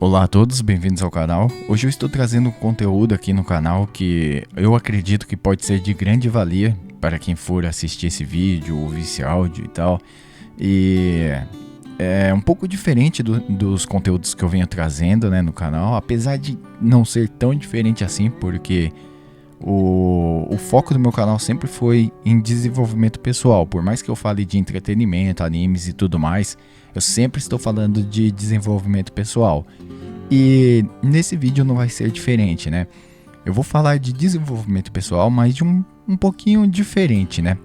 Olá a todos, bem-vindos ao canal. Hoje eu estou trazendo um conteúdo aqui no canal que eu acredito que pode ser de grande valia para quem for assistir esse vídeo, ouvir esse áudio e tal. E é um pouco diferente dos conteúdos que eu venho trazendo, né, no canal, apesar de não ser tão diferente assim, porque o foco do meu canal sempre foi em desenvolvimento pessoal. Por mais que eu fale de entretenimento, animes e tudo mais, eu sempre estou falando de desenvolvimento pessoal. E nesse vídeo não vai ser diferente, né? Eu vou falar de desenvolvimento pessoal, mas de um pouquinho diferente, né?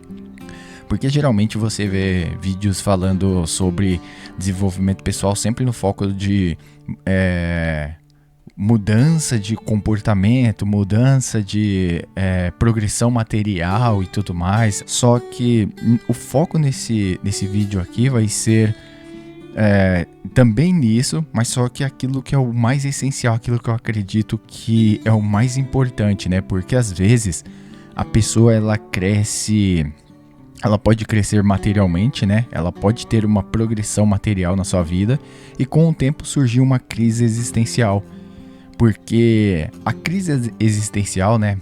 Porque geralmente você vê vídeos falando sobre desenvolvimento pessoal sempre no foco de mudança de comportamento, mudança de progressão material e tudo mais. Só que o foco nesse vídeo aqui vai ser também nisso, mas só que aquilo que é o mais essencial, aquilo que eu acredito que é o mais importante, né? Porque às vezes a pessoa ela pode crescer materialmente, né? Ela pode ter uma progressão material na sua vida e com o tempo surgir uma crise existencial. Porque a crise existencial, né,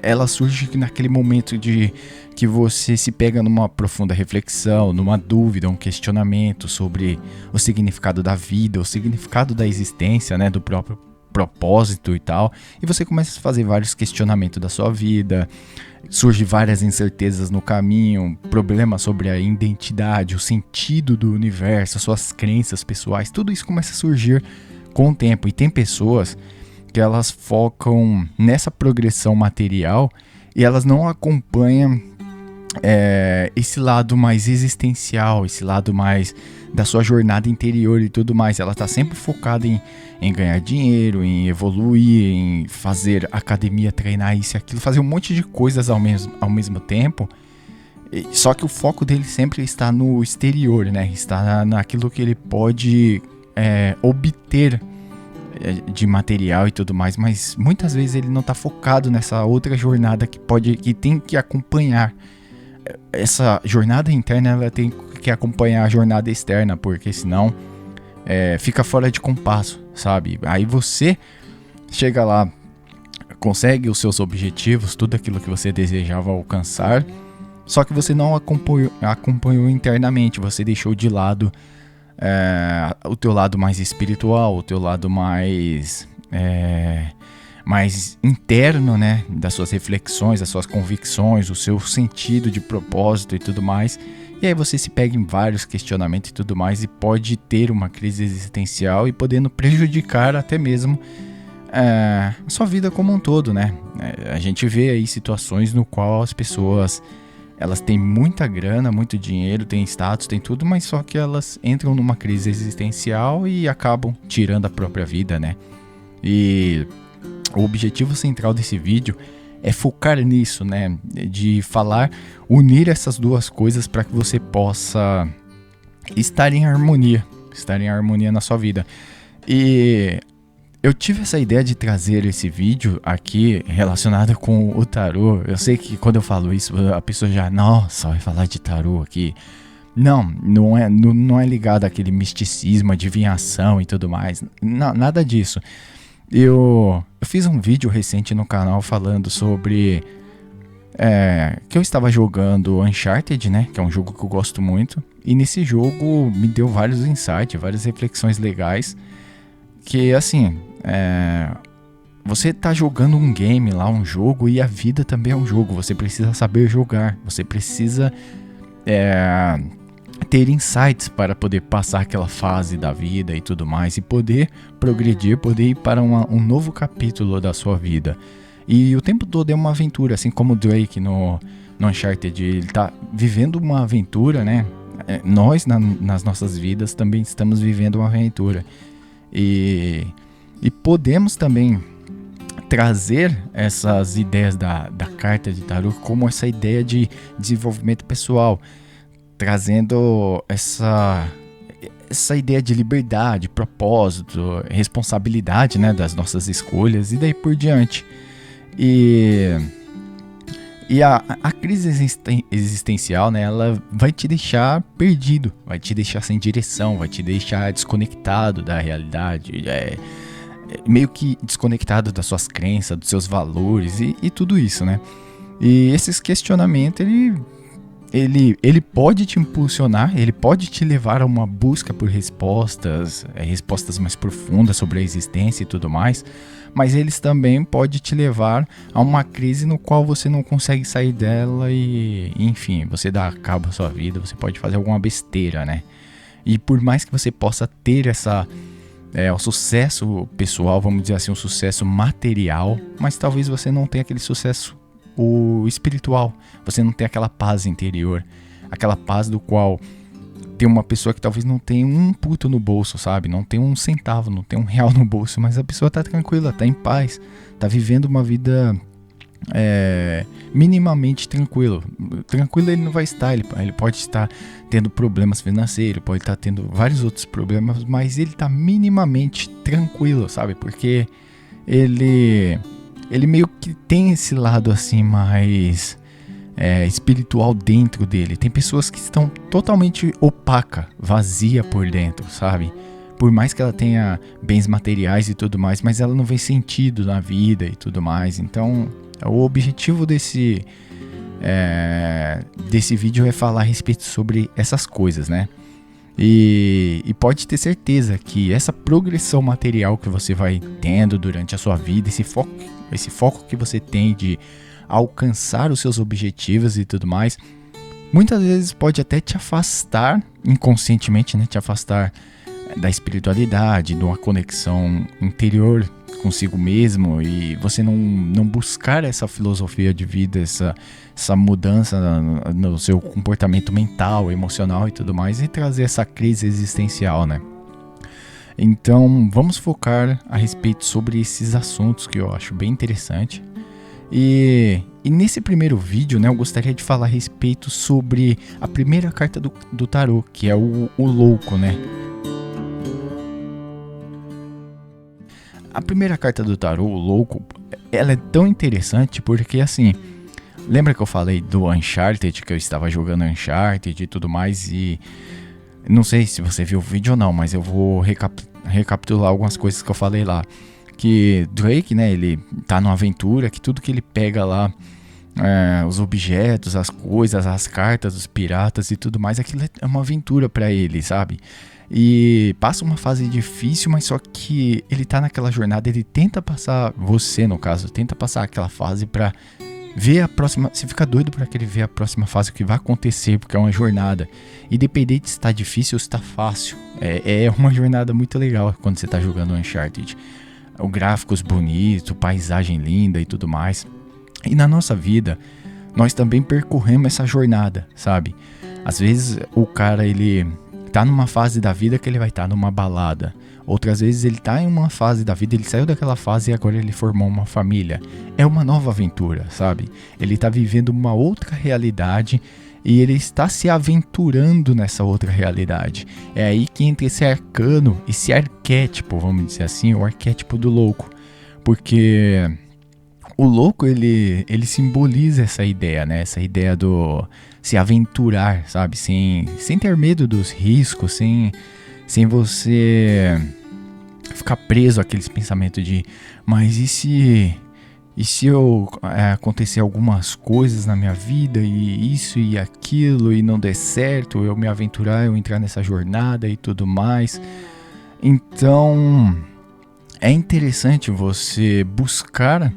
ela surge naquele momento de que você se pega numa profunda reflexão, numa dúvida, um questionamento sobre o significado da vida, o significado da existência, né, do próprio propósito e tal. E você começa a fazer vários questionamentos da sua vida, surgem várias incertezas no caminho, problemas sobre a identidade, o sentido do universo, as suas crenças pessoais, tudo isso começa a surgir com o tempo. E tem pessoas que elas focam nessa progressão material e elas não acompanham esse lado mais existencial, esse lado mais da sua jornada interior e tudo mais. Ela está sempre focada em ganhar dinheiro, em evoluir, em fazer academia, treinar isso e aquilo, fazer um monte de coisas ao mesmo tempo. Só que o foco dele sempre está no exterior, né? Está naquilo que ele pode obter de material e tudo mais, mas muitas vezes ele não está focado nessa outra jornada que tem que acompanhar. Essa jornada interna ela tem que acompanhar a jornada externa, porque senão fica fora de compasso, sabe? Aí você chega lá, consegue os seus objetivos, tudo aquilo que você desejava alcançar, só que você não acompanhou internamente, você deixou de lado o teu lado mais espiritual, o teu lado mais interno, né, das suas reflexões, das suas convicções, o seu sentido de propósito e tudo mais. E aí você se pega em vários questionamentos e tudo mais e pode ter uma crise existencial e podendo prejudicar até mesmo a sua vida como um todo, né? A gente vê aí situações no qual as pessoas elas têm muita grana, muito dinheiro, têm status, têm tudo, mas só que elas entram numa crise existencial e acabam tirando a própria vida, né? E o objetivo central desse vídeo é focar nisso, né? De unir essas duas coisas para que você possa estar em harmonia na sua vida. E eu tive essa ideia de trazer esse vídeo aqui relacionado com o tarô. Eu sei que quando eu falo isso, a pessoa já, nossa, vai falar de tarô aqui. Não é ligado àquele misticismo, adivinhação e tudo mais. Não, nada disso. Eu fiz um vídeo recente no canal falando sobre que eu estava jogando Uncharted, né? Que é um jogo que eu gosto muito. E nesse jogo me deu vários insights, várias reflexões legais. Que assim, você tá jogando um game lá, um jogo, e a vida também é um jogo. Você precisa saber jogar, você precisa ter insights para poder passar aquela fase da vida e tudo mais, e poder progredir, poder ir para um novo capítulo da sua vida. E o tempo todo é uma aventura, assim como o Drake no Uncharted, ele tá vivendo uma aventura, né? Nós, nas nossas vidas, também estamos vivendo uma aventura. E podemos também trazer essas ideias da carta de tarô como essa ideia de desenvolvimento pessoal, trazendo essa ideia de liberdade, propósito, responsabilidade, né, das nossas escolhas e daí por diante. E E a crise existencial, né, ela vai te deixar perdido, vai te deixar sem direção, vai te deixar desconectado da realidade, meio que desconectado das suas crenças, dos seus valores e tudo isso, né? E esses questionamentos, ele pode te impulsionar, ele pode te levar a uma busca por respostas mais profundas sobre a existência e tudo mais, mas eles também podem te levar a uma crise no qual você não consegue sair dela e, enfim, você dá cabo à sua vida, você pode fazer alguma besteira, né? E por mais que você possa ter o sucesso pessoal, vamos dizer assim, um sucesso material, mas talvez você não tenha aquele sucesso espiritual, você não tem aquela paz interior, aquela paz do qual tem uma pessoa que talvez não tenha um puto no bolso, sabe? Não tem um centavo, não tem R$1 no bolso, mas a pessoa tá tranquila, tá em paz, tá vivendo uma vida minimamente tranquilo. Tranquilo ele não vai estar, ele pode estar tendo problemas financeiros, pode estar tendo vários outros problemas, mas ele tá minimamente tranquilo, sabe? Porque ele meio que tem esse lado assim mais espiritual dentro dele. Tem pessoas que estão totalmente opaca, vazia por dentro, sabe? Por mais que ela tenha bens materiais e tudo mais, mas ela não vê sentido na vida e tudo mais. Então, o objetivo desse vídeo é falar a respeito sobre essas coisas, né? E pode ter certeza que essa progressão material que você vai tendo durante a sua vida, esse foco que você tem de alcançar os seus objetivos e tudo mais, muitas vezes pode até te afastar inconscientemente, né? Te afastar da espiritualidade, de uma conexão interior consigo mesmo, e você não buscar essa filosofia de vida, essa mudança no seu comportamento mental, emocional e tudo mais, e trazer essa crise existencial, né? Então vamos focar a respeito sobre esses assuntos que eu acho bem interessante. E nesse primeiro vídeo, né, eu gostaria de falar a respeito sobre a primeira carta do tarô, que é o louco, né? A primeira carta do tarô, o louco, ela é tão interessante porque, assim, lembra que eu falei do Uncharted, que eu estava jogando Uncharted e tudo mais, e não sei se você viu o vídeo ou não, mas eu vou recapitular algumas coisas que eu falei lá. Que Drake, né, ele tá numa aventura, que tudo que ele pega lá, os objetos, as coisas, as cartas dos piratas e tudo mais, aquilo é uma aventura pra ele, sabe? E passa uma fase difícil, mas só que ele tá naquela jornada, ele tenta passar, você no caso, tenta passar aquela fase pra ver a próxima, você fica doido pra querer ver a próxima fase, o que vai acontecer, porque é uma jornada. Independente se tá difícil ou se tá fácil, é uma jornada muito legal quando você tá jogando Uncharted. O gráficos bonito, paisagem linda e tudo mais. E na nossa vida, nós também percorremos essa jornada, sabe? Às vezes o cara, ele tá numa fase da vida que ele vai estar numa balada. Outras vezes ele tá em uma fase da vida, ele saiu daquela fase e agora ele formou uma família. É uma nova aventura, sabe? Ele tá vivendo uma outra realidade e ele está se aventurando nessa outra realidade. É aí que entra esse arcano, esse arquétipo, vamos dizer assim, o arquétipo do louco. Porque o louco, ele simboliza essa ideia, né? Essa ideia do se aventurar, sabe? Sem ter medo dos riscos, sem você ficar preso àqueles pensamentos de mas e se eu acontecer algumas coisas na minha vida e isso e aquilo e não der certo, eu me aventurar, eu entrar nessa jornada e tudo mais. Então é interessante você buscar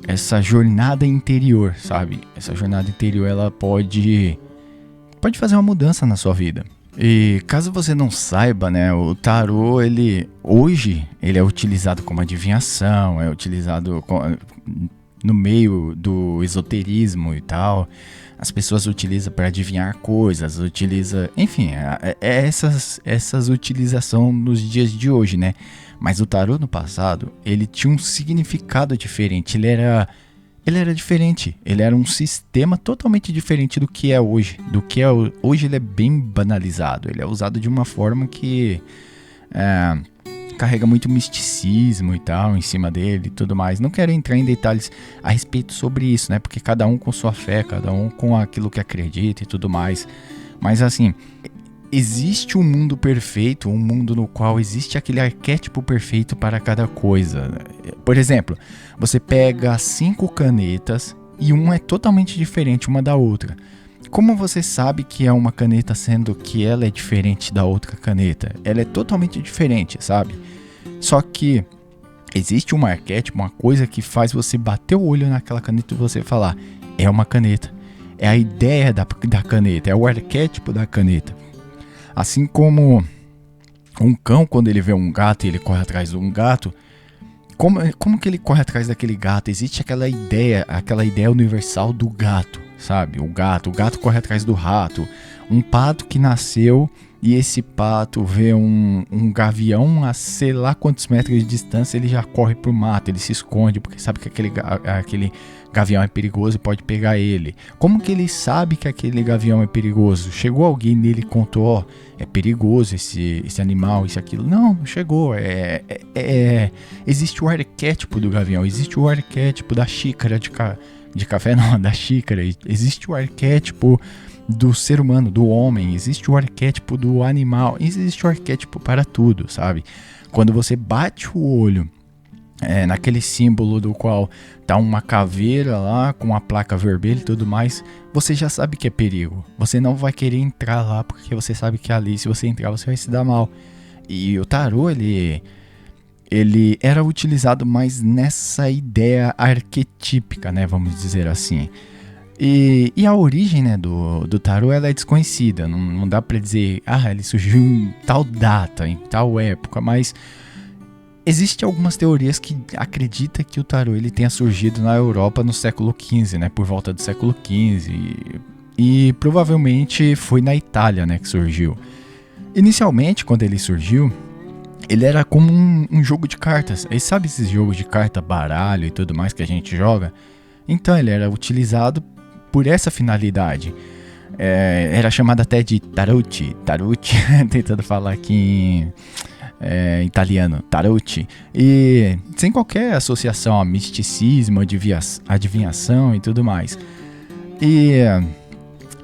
essa jornada interior, sabe? Essa jornada interior, ela pode fazer uma mudança na sua vida. E caso você não saiba, né, o tarô, hoje ele é utilizado como adivinhação, é utilizado no meio do esoterismo e tal. As pessoas utilizam para adivinhar coisas, enfim, essas utilizações nos dias de hoje, né? Mas o tarô no passado, ele tinha um significado diferente, ele era diferente, ele era um sistema totalmente diferente do que é hoje. Hoje ele é bem banalizado, ele é usado de uma forma que carrega muito misticismo e tal em cima dele e tudo mais. Não quero entrar em detalhes a respeito sobre isso, né? Porque cada um com sua fé, cada um com aquilo que acredita e tudo mais. Mas assim, existe um mundo perfeito, um mundo no qual existe aquele arquétipo perfeito para cada coisa. Por exemplo, você pega 5 canetas e uma é totalmente diferente uma da outra. Como você sabe que é uma caneta sendo que ela é diferente da outra caneta? Ela é totalmente diferente, sabe? Só que existe um arquétipo, uma coisa que faz você bater o olho naquela caneta e você falar, é uma caneta. É a ideia da caneta, é o arquétipo da caneta. Assim como um cão, quando ele vê um gato e ele corre atrás de um gato, como que ele corre atrás daquele gato? Existe aquela ideia universal do gato, sabe? O gato corre atrás do rato. Um pato que nasceu e esse pato vê um gavião a sei lá quantos metros de distância, ele já corre pro mato, ele se esconde porque sabe que aquele gavião é perigoso e pode pegar ele. Como que ele sabe que aquele gavião é perigoso? Chegou alguém nele e contou, ó, é perigoso esse animal, isso, aquilo. Não chegou. Existe o arquétipo do gavião, existe o arquétipo da xícara de café, não, da xícara. Existe o arquétipo do ser humano, do homem, existe o arquétipo do animal, existe o arquétipo para tudo, sabe? Quando você bate o olho naquele símbolo do qual tá uma caveira lá com a placa vermelha e tudo mais, você já sabe que é perigo. Você não vai querer entrar lá porque você sabe que ali, se você entrar, você vai se dar mal. E o tarô, ele era utilizado mais nessa ideia arquetípica, né, vamos dizer assim. E a origem, né, do tarô, ela é desconhecida. Não dá pra dizer, ele surgiu em tal data, em tal época, mas existem algumas teorias que acreditam que o tarô ele tenha surgido na Europa no século XV, né, por volta do século XV, e provavelmente foi na Itália, né, que surgiu. Inicialmente, quando ele surgiu, ele era como um jogo de cartas. E sabe esses jogos de carta, baralho e tudo mais que a gente joga? Então ele era utilizado por essa finalidade. Era chamado até de tarote, tentando falar aqui em italiano, tarote, e sem qualquer associação a misticismo, adivinhação e tudo mais. E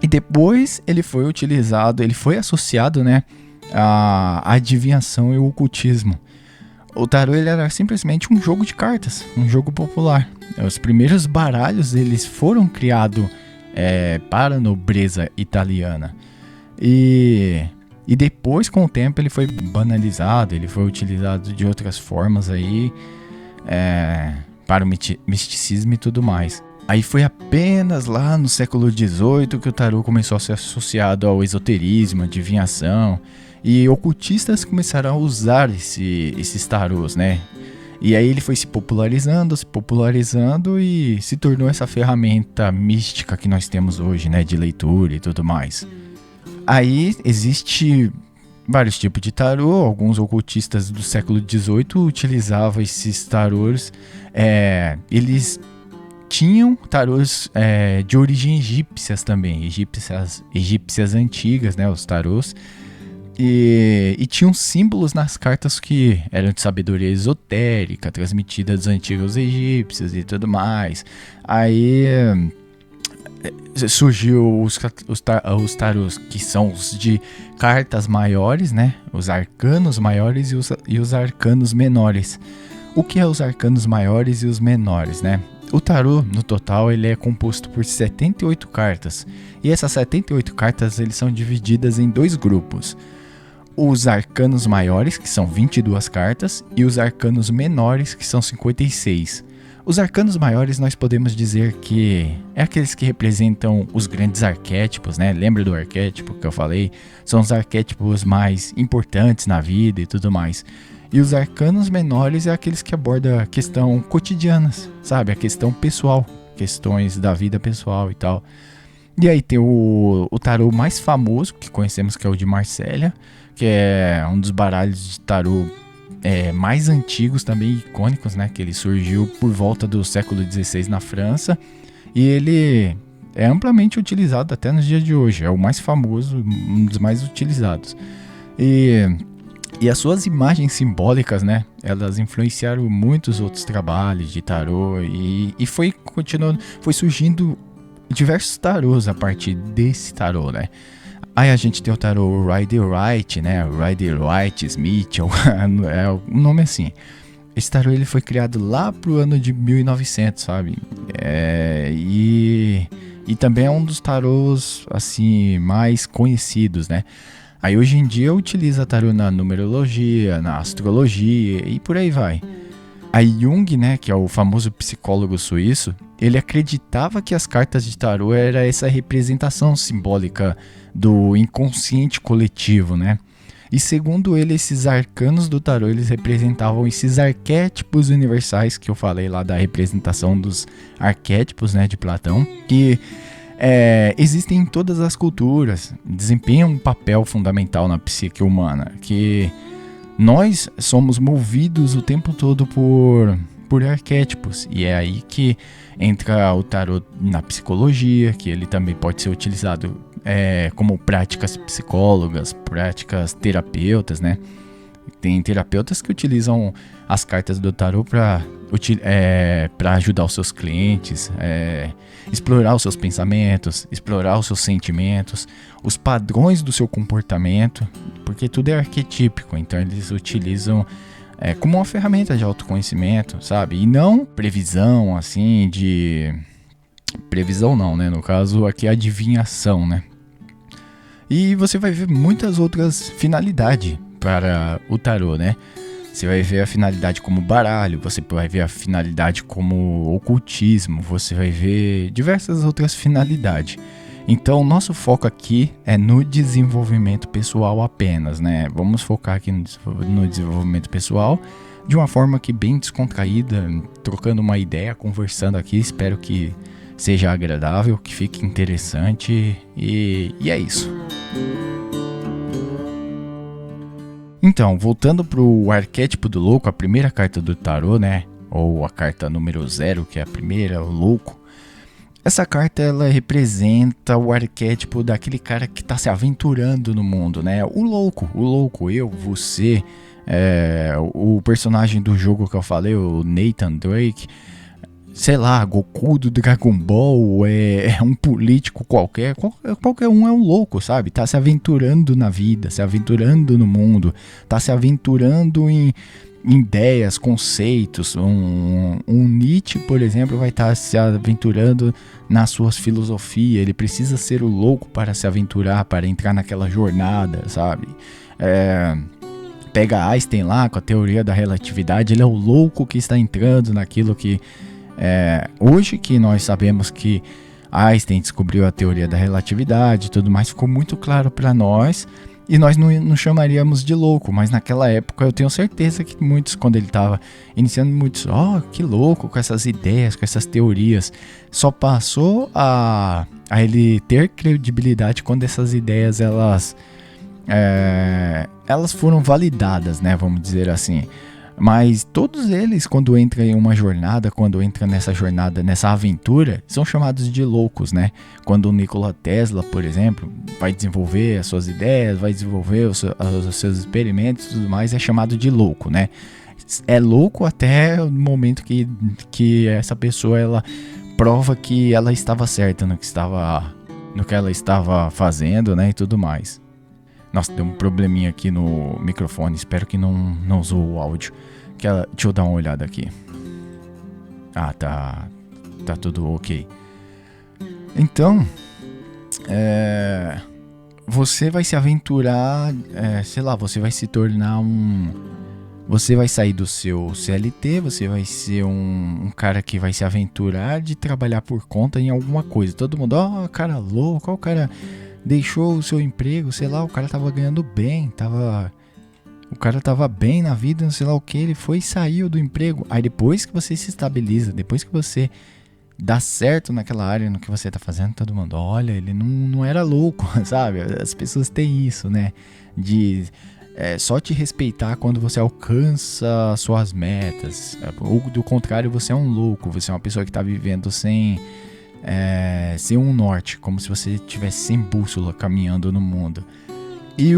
depois ele foi utilizado, ele foi associado, né, a adivinhação e o ocultismo. O tarô ele era simplesmente um jogo de cartas, um jogo popular. Os primeiros baralhos eles foram criados para a nobreza italiana. E depois, com o tempo, ele foi banalizado, ele foi utilizado de outras formas aí, para o misticismo e tudo mais. Aí foi apenas lá no século XVIII que o tarô começou a ser associado ao esoterismo, adivinhação, e ocultistas começaram a usar esses tarôs, né? E aí ele foi se popularizando e se tornou essa ferramenta mística que nós temos hoje, né? De leitura e tudo mais. Aí existe vários tipos de tarô. Alguns ocultistas do século XVIII utilizavam esses tarôs. Eles tinham tarôs de origem egípcias também, egípcias antigas, né? Os tarôs. E tinham símbolos nas cartas que eram de sabedoria esotérica, transmitida dos antigos egípcios e tudo mais. Aí surgiu os tarôs que são os de cartas maiores, né? Os arcanos maiores e os arcanos menores. O que é os arcanos maiores e os menores, né? O tarô, no total, ele é composto por 78 cartas. E essas 78 cartas eles são divididas em 2 grupos. Os arcanos maiores, que são 22 cartas, e os arcanos menores, que são 56. Os arcanos maiores nós podemos dizer que é aqueles que representam os grandes arquétipos, né? Lembra do arquétipo que eu falei? São os arquétipos mais importantes na vida e tudo mais. E os arcanos menores é aqueles que abordam a questão cotidianas, sabe? A questão pessoal, questões da vida pessoal e tal. E aí tem o tarô mais famoso que conhecemos, que é o de Marsella, que é um dos baralhos de tarô mais antigos, também icônicos, né? Que ele surgiu por volta do século XVI na França. E ele é amplamente utilizado até nos dias de hoje. É o mais famoso, um dos mais utilizados. E E as suas imagens simbólicas, né? Elas influenciaram muitos outros trabalhos de tarô e foi continuando, foi surgindo diversos tarôs a partir desse tarô, né? Aí a gente tem o tarô Rider-Waite, né? Rider-Waite-Smith, é um nome assim. Esse tarô ele foi criado lá pro ano de 1900, sabe? E também é um dos tarôs assim mais conhecidos, né? Aí hoje em dia utiliza tarô na numerologia, na astrologia e por aí vai. Aí Jung, né, que é o famoso psicólogo suíço, ele acreditava que as cartas de tarô era essa representação simbólica do inconsciente coletivo, né? E segundo ele, esses arcanos do tarô, eles representavam esses arquétipos universais que eu falei lá da representação dos arquétipos, né, de Platão, que existem em todas as culturas, desempenham um papel fundamental na psique humana, que nós somos movidos o tempo todo por arquétipos, e é aí que entra o tarô na psicologia, que ele também pode ser utilizado como práticas psicólogas, práticas terapeutas, né? Tem terapeutas que utilizam as cartas do tarô para ajudar os seus clientes, explorar os seus pensamentos, explorar os seus sentimentos, os padrões do seu comportamento, porque tudo é arquetípico, então eles utilizam como uma ferramenta de autoconhecimento, sabe? E não previsão, assim, previsão não, né? No caso aqui é adivinhação, né? E você vai ver muitas outras finalidades para o tarô, né? Você vai ver a finalidade como baralho, você vai ver a finalidade como ocultismo, você vai ver diversas outras finalidades. Então, nosso foco aqui é no desenvolvimento pessoal apenas, né? Vamos focar aqui no desenvolvimento pessoal de uma forma que bem descontraída, trocando uma ideia, conversando aqui. Espero que seja agradável, que fique interessante e é isso. Então, voltando pro arquétipo do louco, a primeira carta do tarô, né? Ou a carta número 0, que é a primeira, o louco. Essa carta, ela representa o arquétipo daquele cara que tá se aventurando no mundo, né? O louco, eu, você, o personagem do jogo que eu falei, o Nathan Drake, sei lá, Goku do Dragon Ball, é um político qualquer um é um louco, sabe? Tá se aventurando na vida, se aventurando no mundo, tá se aventurando em ideias, conceitos. Um Nietzsche, por exemplo, vai estar se aventurando nas suas filosofias, ele precisa ser o louco para se aventurar, para entrar naquela jornada, sabe? Pega Einstein lá com a teoria da relatividade, ele é o louco que está entrando naquilo que hoje que nós sabemos que Einstein descobriu a teoria da relatividade e tudo mais, ficou muito claro para nós e nós não chamaríamos de louco, mas naquela época eu tenho certeza que muitos, quando ele estava iniciando, muitos, que louco com essas ideias, com essas teorias, só passou a ele ter credibilidade quando essas ideias elas foram validadas, né, vamos dizer assim. Mas todos eles, quando entram em uma jornada, quando entram nessa jornada, nessa aventura, são chamados de loucos, né? Quando o Nikola Tesla, por exemplo, vai desenvolver as suas ideias, vai desenvolver os seus experimentos e tudo mais, é chamado de louco, né? É louco até o momento que essa pessoa, ela prova que ela estava certa no que ela estava fazendo, né? E tudo mais. Nossa, deu um probleminha aqui no microfone. Espero que não zoou o áudio. Deixa eu dar uma olhada aqui. Tá tudo ok. Então, você vai se aventurar, sei lá, você vai se tornar você vai sair do seu CLT, você vai ser um cara que vai se aventurar de trabalhar por conta em alguma coisa. Todo mundo, cara louco, o cara deixou o seu emprego, sei lá, o cara tava ganhando bem, o cara tava bem na vida, não sei lá o que, ele foi e saiu do emprego. Aí depois que você se estabiliza, depois que você dá certo naquela área, no que você tá fazendo, todo mundo, olha, ele não era louco, sabe? As pessoas têm isso, né? De só te respeitar quando você alcança suas metas. Ou do contrário, você é um louco, você é uma pessoa que tá vivendo sem um norte, como se você estivesse sem bússola caminhando no mundo. E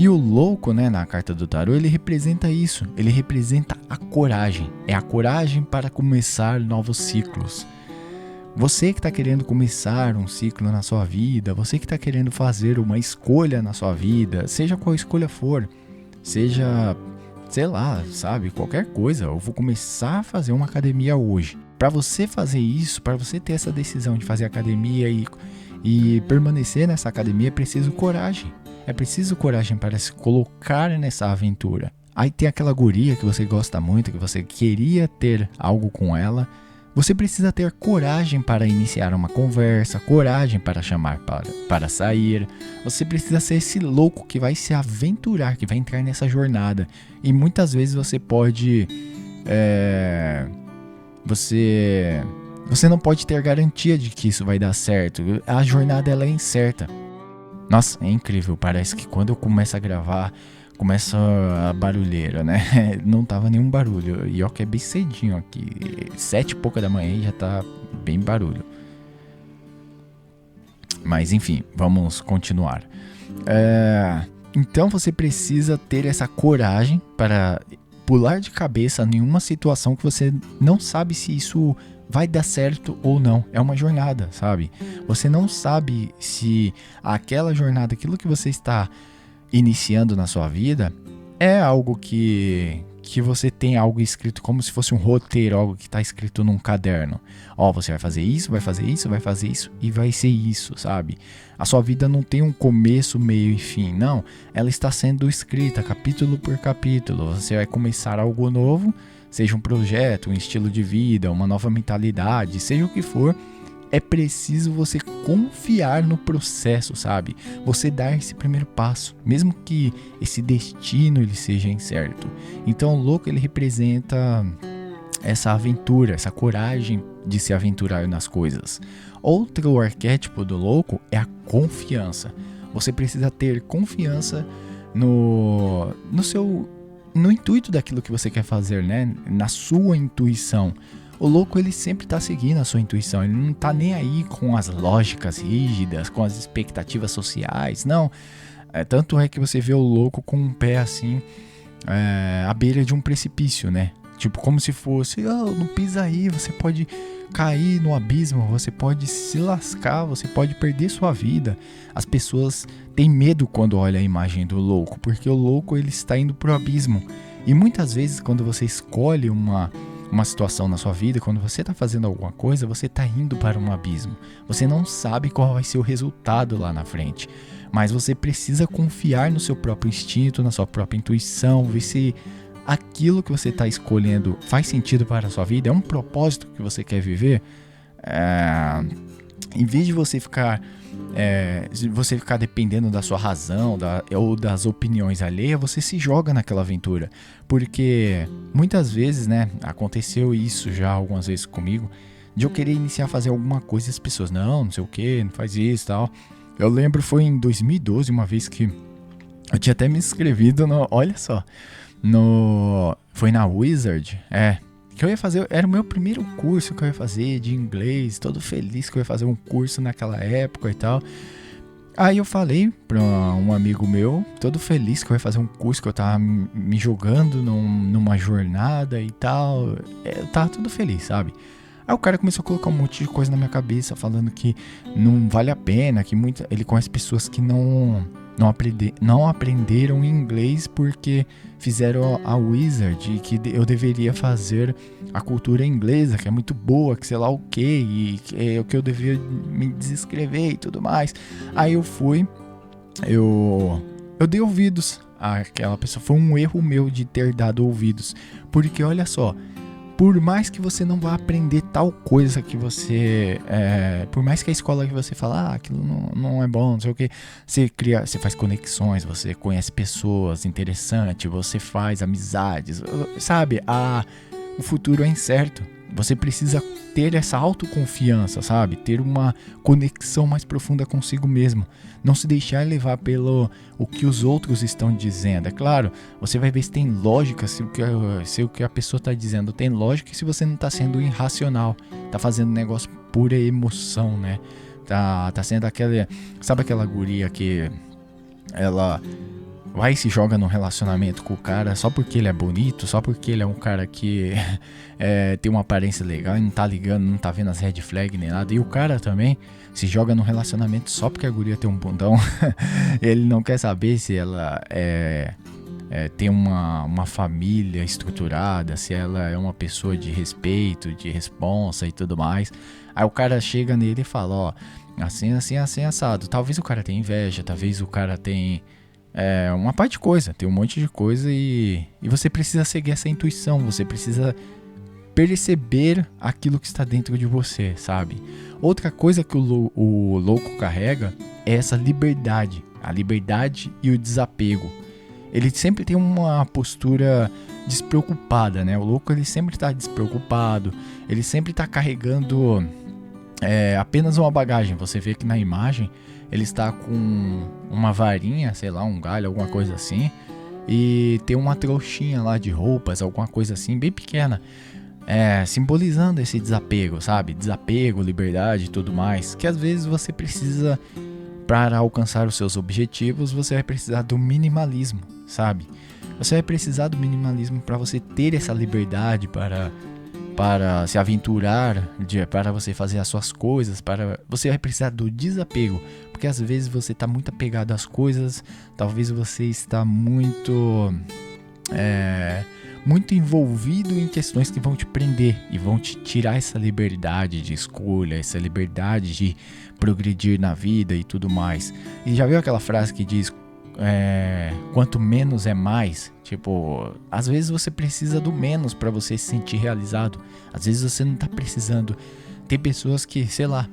E o louco, né, na carta do tarô, ele representa isso. Ele representa a coragem. É a coragem para começar novos ciclos. Você que está querendo começar um ciclo na sua vida, você que está querendo fazer uma escolha na sua vida, seja qual escolha for, seja, sei lá, sabe, qualquer coisa, eu vou começar a fazer uma academia hoje. Para você fazer isso, para você ter essa decisão de fazer academia e permanecer nessa academia, é preciso coragem. É preciso coragem para se colocar nessa aventura. Aí tem aquela guria que você gosta muito, que você queria ter algo com ela. Você precisa ter coragem para iniciar uma conversa, coragem para chamar para sair. Você precisa ser esse louco que vai se aventurar, que vai entrar nessa jornada. E muitas vezes você pode... Você não pode ter garantia de que isso vai dar certo. A jornada ela é incerta. Nossa, é incrível. Parece que quando eu começo a gravar... Começa a barulheira, né? Não tava nenhum barulho. E ó que é bem cedinho aqui. 7 e pouca da manhã e já tá bem barulho. Mas enfim, vamos continuar. Então você precisa ter essa coragem para pular de cabeça em uma situação que você não sabe se isso vai dar certo ou não. É uma jornada, sabe? Você não sabe se aquela jornada, aquilo que você está iniciando na sua vida, é algo que você tem algo escrito como se fosse um roteiro, algo que está escrito num caderno. Ó, você vai fazer isso, vai fazer isso, vai fazer isso e vai ser isso, sabe? A sua vida não tem um começo, meio e fim, não. Ela está sendo escrita capítulo por capítulo. Você vai começar algo novo, seja um projeto, um estilo de vida, uma nova mentalidade, seja o que for. É preciso você confiar no processo, sabe? Você dar esse primeiro passo, mesmo que esse destino ele seja incerto. Então o louco ele representa essa aventura, essa coragem de se aventurar nas coisas. Outro arquétipo do louco é a confiança. Você precisa ter confiança no intuito daquilo que você quer fazer, né? Na sua intuição. O louco ele sempre tá seguindo a sua intuição, ele não tá nem aí com as lógicas rígidas, com as expectativas sociais, não. Tanto é que você vê o louco com um pé assim, à beira de um precipício, né? Tipo, como se fosse, não pisa aí, você pode cair no abismo, você pode se lascar, você pode perder sua vida. As pessoas têm medo quando olham a imagem do louco, porque o louco ele está indo pro abismo. E muitas vezes quando você escolhe uma situação na sua vida, quando você está fazendo alguma coisa, você está indo para um abismo. Você não sabe qual vai ser o resultado lá na frente. Mas você precisa confiar no seu próprio instinto, na sua própria intuição, ver se aquilo que você está escolhendo faz sentido para a sua vida, é um propósito que você quer viver. Em vez de você ficar dependendo da sua razão ou das opiniões alheias, você se joga naquela aventura. Porque muitas vezes, né, aconteceu isso já algumas vezes comigo, de eu querer iniciar a fazer alguma coisa e as pessoas, não sei o que, não faz isso e tal. Eu lembro, foi em 2012, uma vez que eu tinha até me inscrevido olha só, foi na Wizard, que eu ia fazer, era o meu primeiro curso que eu ia fazer de inglês, todo feliz que eu ia fazer um curso naquela época e tal. Aí eu falei pra um amigo meu, todo feliz que eu ia fazer um curso, que eu tava me jogando numa jornada e tal. Eu tava tudo feliz, sabe? Aí o cara começou a colocar um monte de coisa na minha cabeça, falando que não vale a pena, que ele conhece pessoas que não aprenderam inglês porque fizeram a Wizard, e que eu deveria fazer a cultura inglesa, que é muito boa, que sei lá o que, e que eu devia me desinscrever e tudo mais. Aí eu fui, eu dei ouvidos àquela pessoa. Foi um erro meu de ter dado ouvidos, porque olha só, por mais que você não vá aprender tal coisa que você... por mais que a escola que você fala, aquilo não é bom, não sei o que, você faz conexões, você conhece pessoas interessantes, você faz amizades, sabe? O futuro é incerto. Você precisa ter essa autoconfiança, sabe? Ter uma conexão mais profunda consigo mesmo. Não se deixar levar pelo o que os outros estão dizendo. É claro, você vai ver se tem lógica, se o que a pessoa está dizendo tem lógica, e se você não está sendo irracional, está fazendo negócio pura emoção, né? Tá sendo aquela... Sabe aquela guria que ela vai e se joga num relacionamento com o cara só porque ele é bonito, só porque ele é um cara que tem uma aparência legal e não tá ligando, não tá vendo as red flag nem nada. E o cara também se joga num relacionamento só porque a guria tem um bundão. Ele não quer saber se ela tem uma família estruturada, se ela é uma pessoa de respeito, de responsa e tudo mais. Aí o cara chega nele e fala, ó, assim, assim, assim, assado. Talvez o cara tenha inveja, talvez o cara tenha uma parte de coisa, tem um monte de coisa e você precisa seguir essa intuição, você precisa perceber aquilo que está dentro de você, sabe? Outra coisa que o louco carrega é essa liberdade, a liberdade e o desapego. Ele sempre tem uma postura despreocupada, né? O louco ele sempre está despreocupado, ele sempre está carregando apenas uma bagagem. Você vê que na imagem ele está com uma varinha, sei lá, um galho, alguma coisa assim, e tem uma trouxinha lá de roupas, alguma coisa assim, bem pequena, simbolizando esse desapego, sabe? Desapego, liberdade e tudo mais, que às vezes você precisa, para alcançar os seus objetivos, você vai precisar do minimalismo, sabe? Você vai precisar do minimalismo para você ter essa liberdade, para se aventurar, para você fazer as suas coisas, você vai precisar do desapego, porque às vezes você está muito apegado às coisas, talvez você está muito envolvido em questões que vão te prender e vão te tirar essa liberdade de escolha, essa liberdade de progredir na vida e tudo mais. E já viu aquela frase que diz quanto menos é mais? Tipo, às vezes você precisa do menos para você se sentir realizado. Às vezes você não tá precisando. Tem pessoas que, sei lá,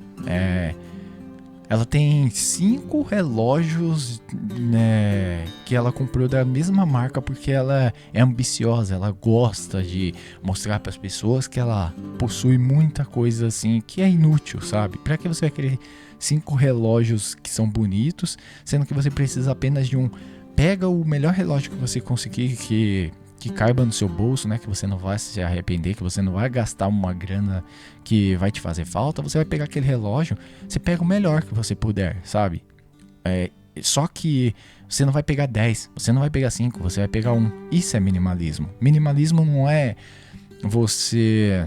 ela tem 5 relógios, né, que ela comprou da mesma marca porque ela é ambiciosa, ela gosta de mostrar para as pessoas que ela possui muita coisa assim que é inútil, sabe? Para que você vai querer 5 relógios que são bonitos, sendo que você precisa apenas de um? Pega o melhor relógio que você conseguir, que caiba no seu bolso, né? Que você não vai se arrepender, que você não vai gastar uma grana que vai te fazer falta. Você vai pegar aquele relógio, você pega o melhor que você puder, sabe? Só que você não vai pegar 10, você não vai pegar 5, você vai pegar 1. Isso é minimalismo. Minimalismo não é você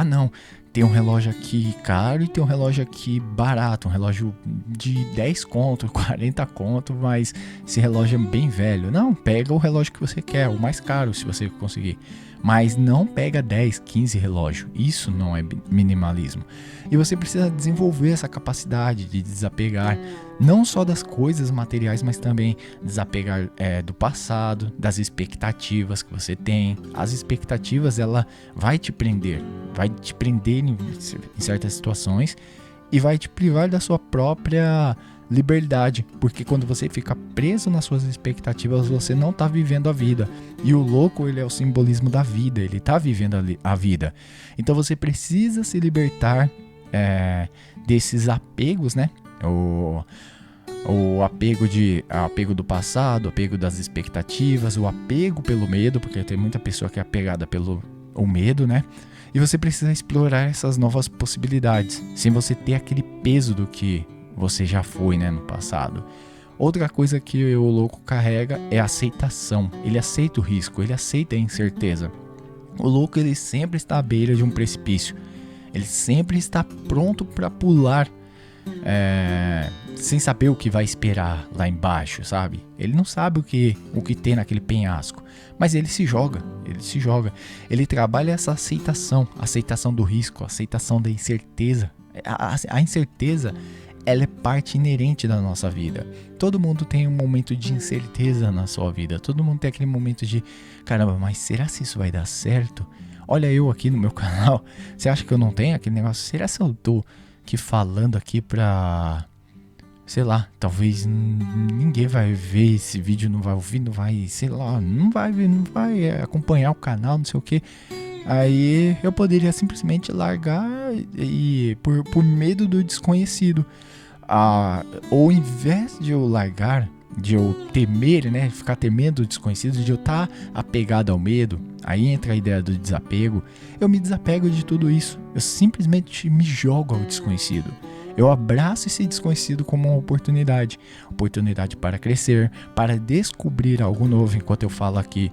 não, tem um relógio aqui caro e tem um relógio aqui barato, um relógio de 10 conto, 40 conto, mas esse relógio é bem velho. Não, pega o relógio que você quer, o mais caro se você conseguir. Mas não pega 10, 15 relógios. Isso não é minimalismo. E você precisa desenvolver essa capacidade de desapegar, não só das coisas materiais, mas também desapegar do passado, das expectativas que você tem. As expectativas, ela vai te prender em certas situações e vai te privar da sua própria liberdade, porque quando você fica preso nas suas expectativas, você não está vivendo a vida. E o louco, ele é o simbolismo da vida, ele está vivendo a vida. Então você precisa se libertar desses apegos, né? O apego do passado, o apego das expectativas, o apego pelo medo, porque tem muita pessoa que é apegada pelo medo, né? E você precisa explorar essas novas possibilidades, sem você ter aquele peso do que você já foi, né, no passado. Outra coisa que o louco carrega é a aceitação. Ele aceita o risco, ele aceita a incerteza. O louco, ele sempre está à beira de um precipício. Ele sempre está pronto para pular, sem saber o que vai esperar lá embaixo, sabe? Ele não sabe o que tem naquele penhasco, mas ele se joga. Ele trabalha essa aceitação do risco, aceitação da incerteza. A incerteza, ela é parte inerente da nossa vida. Todo mundo tem um momento de incerteza na sua vida. Todo mundo tem aquele momento de, caramba, mas será que isso vai dar certo? Olha eu aqui no meu canal. Você acha que eu não tenho aquele negócio? Será que eu tô aqui falando aqui pra... sei lá, talvez ninguém vai ver esse vídeo, não vai ouvir, não vai, sei lá, não vai acompanhar o canal, não sei o que. Aí eu poderia simplesmente largar por medo do desconhecido. Ou ao invés de eu largar, de eu temer, né, ficar temendo o desconhecido, de eu estar apegado ao medo, aí entra a ideia do desapego. Eu me desapego de tudo isso, eu simplesmente me jogo ao desconhecido. Eu abraço esse desconhecido como uma oportunidade. Oportunidade para crescer, para descobrir algo novo. Enquanto eu falo aqui,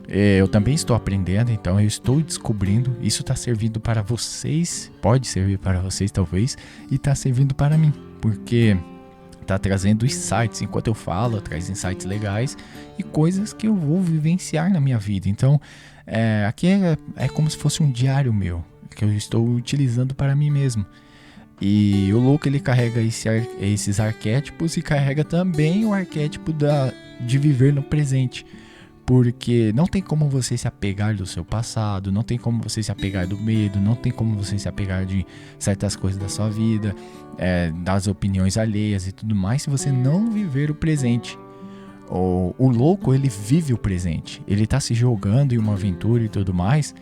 eu também estou aprendendo, então eu estou descobrindo. Isso está servindo para vocês, pode servir para vocês talvez, e está servindo para mim, porque tá trazendo insights. Enquanto eu falo, traz insights legais e coisas que eu vou vivenciar na minha vida. Então, aqui é como se fosse um diário meu, que eu estou utilizando para mim mesmo. E o louco, ele carrega esses arquétipos e carrega também o arquétipo de viver no presente. Porque não tem como você se apegar do seu passado, não tem como você se apegar do medo, não tem como você se apegar de certas coisas da sua vida, das opiniões alheias e tudo mais, se você não viver o presente. O louco, ele vive o presente, ele tá se jogando em uma aventura e tudo mais,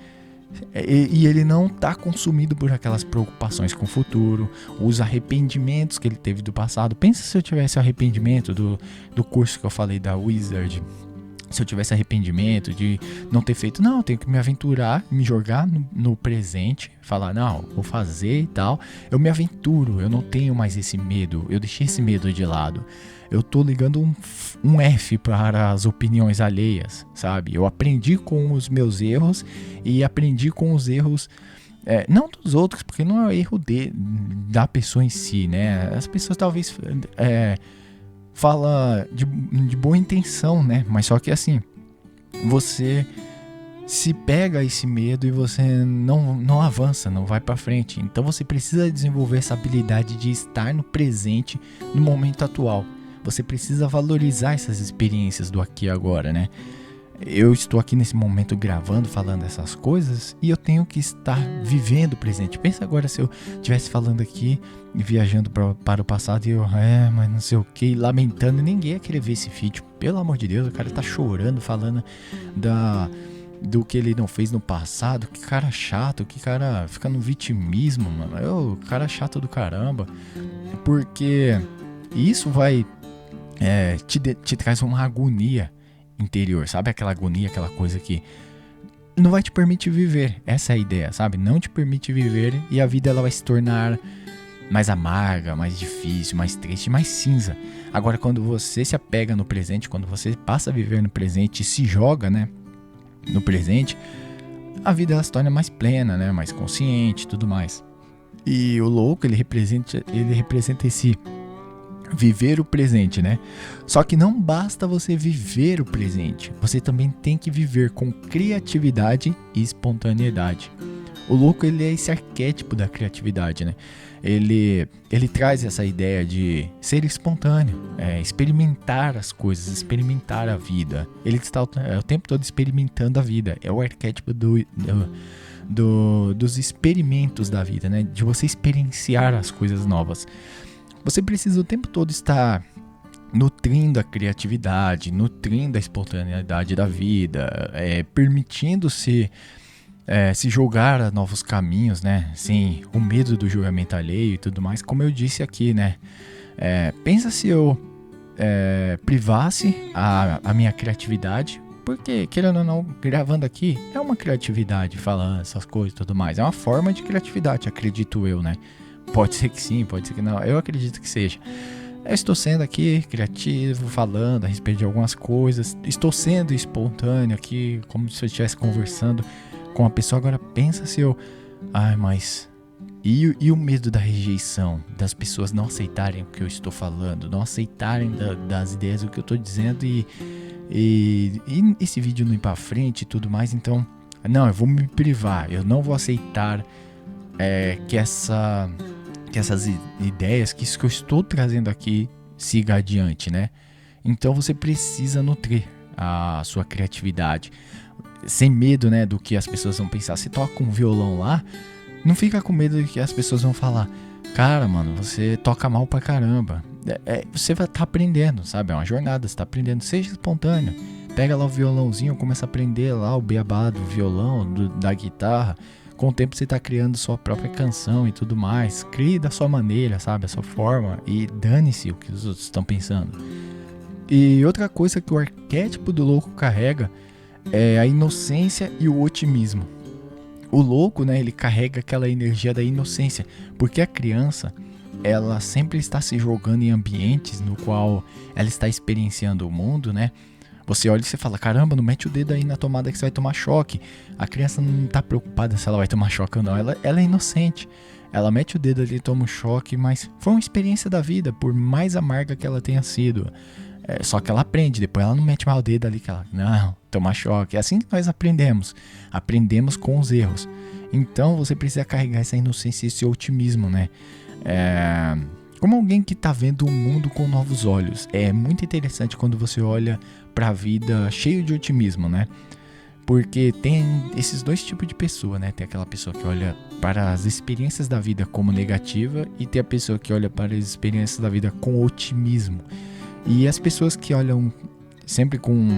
e ele não tá consumido por aquelas preocupações com o futuro, os arrependimentos que ele teve do passado. Pensa se eu tivesse arrependimento do curso que eu falei da Wizard. Se eu tivesse arrependimento de não ter feito, não, eu tenho que me aventurar, me jogar no presente, falar, não, vou fazer e tal. Eu me aventuro, eu não tenho mais esse medo, eu deixei esse medo de lado. Eu tô ligando um F para as opiniões alheias, sabe? Eu aprendi com os meus erros e aprendi com os erros, não dos outros, porque não é erro da pessoa em si, né? As pessoas talvez... fala de boa intenção, né? Mas só que assim, você se pega a esse medo e você não avança, não vai pra frente. Então você precisa desenvolver essa habilidade de estar no presente, no momento atual. Você precisa valorizar essas experiências do aqui e agora, né? Eu estou aqui nesse momento gravando, falando essas coisas, e eu tenho que estar vivendo o presente. Pensa agora se eu estivesse falando aqui e viajando para o passado e eu, mas não sei o que, lamentando. Ninguém ia querer ver esse vídeo. Pelo amor de Deus, o cara tá chorando, falando do que ele não fez no passado. Que cara chato, que cara fica no vitimismo, mano. O cara chato do caramba. Porque isso vai te traz uma agonia interior, sabe? Aquela agonia, aquela coisa que não vai te permitir viver. Essa é a ideia, sabe? Não te permite viver e a vida ela vai se tornar mais amarga, mais difícil, mais triste, mais cinza. Agora, quando você se apega no presente, quando você passa a viver no presente e se joga, né, no presente, a vida ela se torna mais plena, né, mais consciente e tudo mais. E o louco, ele representa esse viver o presente, né? Só que não basta você viver o presente, você também tem que viver com criatividade e espontaneidade. O louco, ele é esse arquétipo da criatividade, né? Ele traz essa ideia de ser espontâneo, experimentar as coisas, experimentar a vida. Ele está o tempo todo experimentando a vida. É o arquétipo dos experimentos da vida, né? De você experienciar as coisas novas. Você precisa o tempo todo estar nutrindo a criatividade, nutrindo a espontaneidade da vida, permitindo-se se jogar a novos caminhos, né? Sem o medo do julgamento alheio e tudo mais, como eu disse aqui, né? Pensa se eu privasse a minha criatividade, porque, querendo ou não, gravando aqui é uma criatividade, falando essas coisas e tudo mais. É uma forma de criatividade, acredito eu, né? Pode ser que sim, pode ser que não. Eu acredito que seja. Eu estou sendo aqui criativo, falando a respeito de algumas coisas. Estou sendo espontâneo aqui, como se eu estivesse conversando com a pessoa. Agora pensa se eu... mas... E o medo da rejeição, das pessoas não aceitarem o que eu estou falando, não aceitarem das ideias do que eu estou dizendo e esse vídeo não ir pra frente e tudo mais. Então, não, eu vou me privar, eu não vou aceitar que essas ideias, que isso que eu estou trazendo aqui siga adiante, né? Então você precisa nutrir a sua criatividade, sem medo, né, do que as pessoas vão pensar. Você toca um violão lá, não fica com medo de que as pessoas vão falar, cara, mano, você toca mal pra caramba. Você vai estar aprendendo, sabe? É uma jornada, você tá aprendendo. Seja espontâneo. Pega lá o violãozinho, começa a aprender lá o beabá do violão, da guitarra. Com o tempo você tá criando sua própria canção e tudo mais. Crie da sua maneira, sabe? A sua forma. E dane-se o que os outros estão pensando. E outra coisa que o arquétipo do louco carrega é a inocência e o otimismo. O louco, né? Ele carrega aquela energia da inocência. Porque a criança, ela sempre está se jogando em ambientes no qual ela está experienciando o mundo, né? Você olha e você fala, caramba, não mete o dedo aí na tomada que você vai tomar choque. A criança não tá preocupada se ela vai tomar choque ou não, ela é inocente. Ela mete o dedo ali e toma um choque, mas foi uma experiência da vida, por mais amarga que ela tenha sido. Só que ela aprende, depois ela não mete mais o dedo ali que ela, não, toma choque. É assim que nós aprendemos. Aprendemos com os erros. Então você precisa carregar essa inocência e esse otimismo, né? Como alguém que tá vendo o mundo com novos olhos. É muito interessante quando você olha pra vida cheio de otimismo, né? Porque tem esses dois tipos de pessoa, né? Tem aquela pessoa que olha para as experiências da vida como negativa e tem a pessoa que olha para as experiências da vida com otimismo. E as pessoas que olham sempre com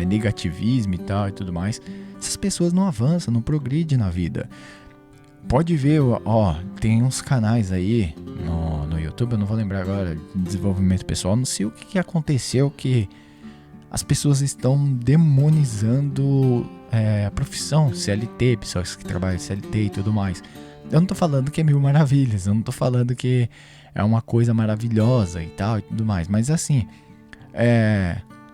negativismo e tal e tudo mais, essas pessoas não avançam, não progridem na vida. Pode ver, ó, tem uns canais aí no YouTube, eu não vou lembrar agora, de desenvolvimento pessoal, não sei o que aconteceu, que as pessoas estão demonizando a profissão CLT, pessoas que trabalham CLT e tudo mais. Eu não tô falando que é mil maravilhas, eu não tô falando que é uma coisa maravilhosa e tal e tudo mais, mas assim,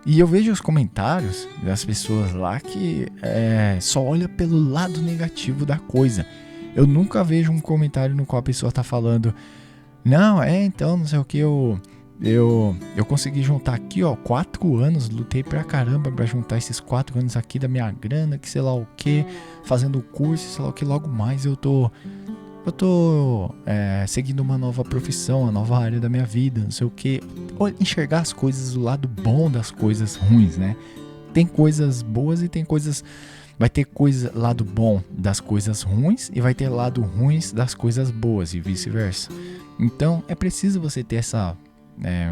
e eu vejo os comentários das pessoas lá que só olha pelo lado negativo da coisa. Eu nunca vejo um comentário no qual a pessoa tá falando, não, então, não sei o que, eu consegui juntar aqui, ó, 4 anos, lutei pra caramba pra juntar esses 4 anos aqui da minha grana, que sei lá o que, fazendo curso, sei lá o que, logo mais eu tô seguindo uma nova profissão, uma nova área da minha vida, não sei o que. Enxergar as coisas do lado bom das coisas ruins, né? Tem coisas boas e tem coisas... Vai ter lado bom das coisas ruins e vai ter lado ruins das coisas boas e vice-versa. Então é preciso você ter essa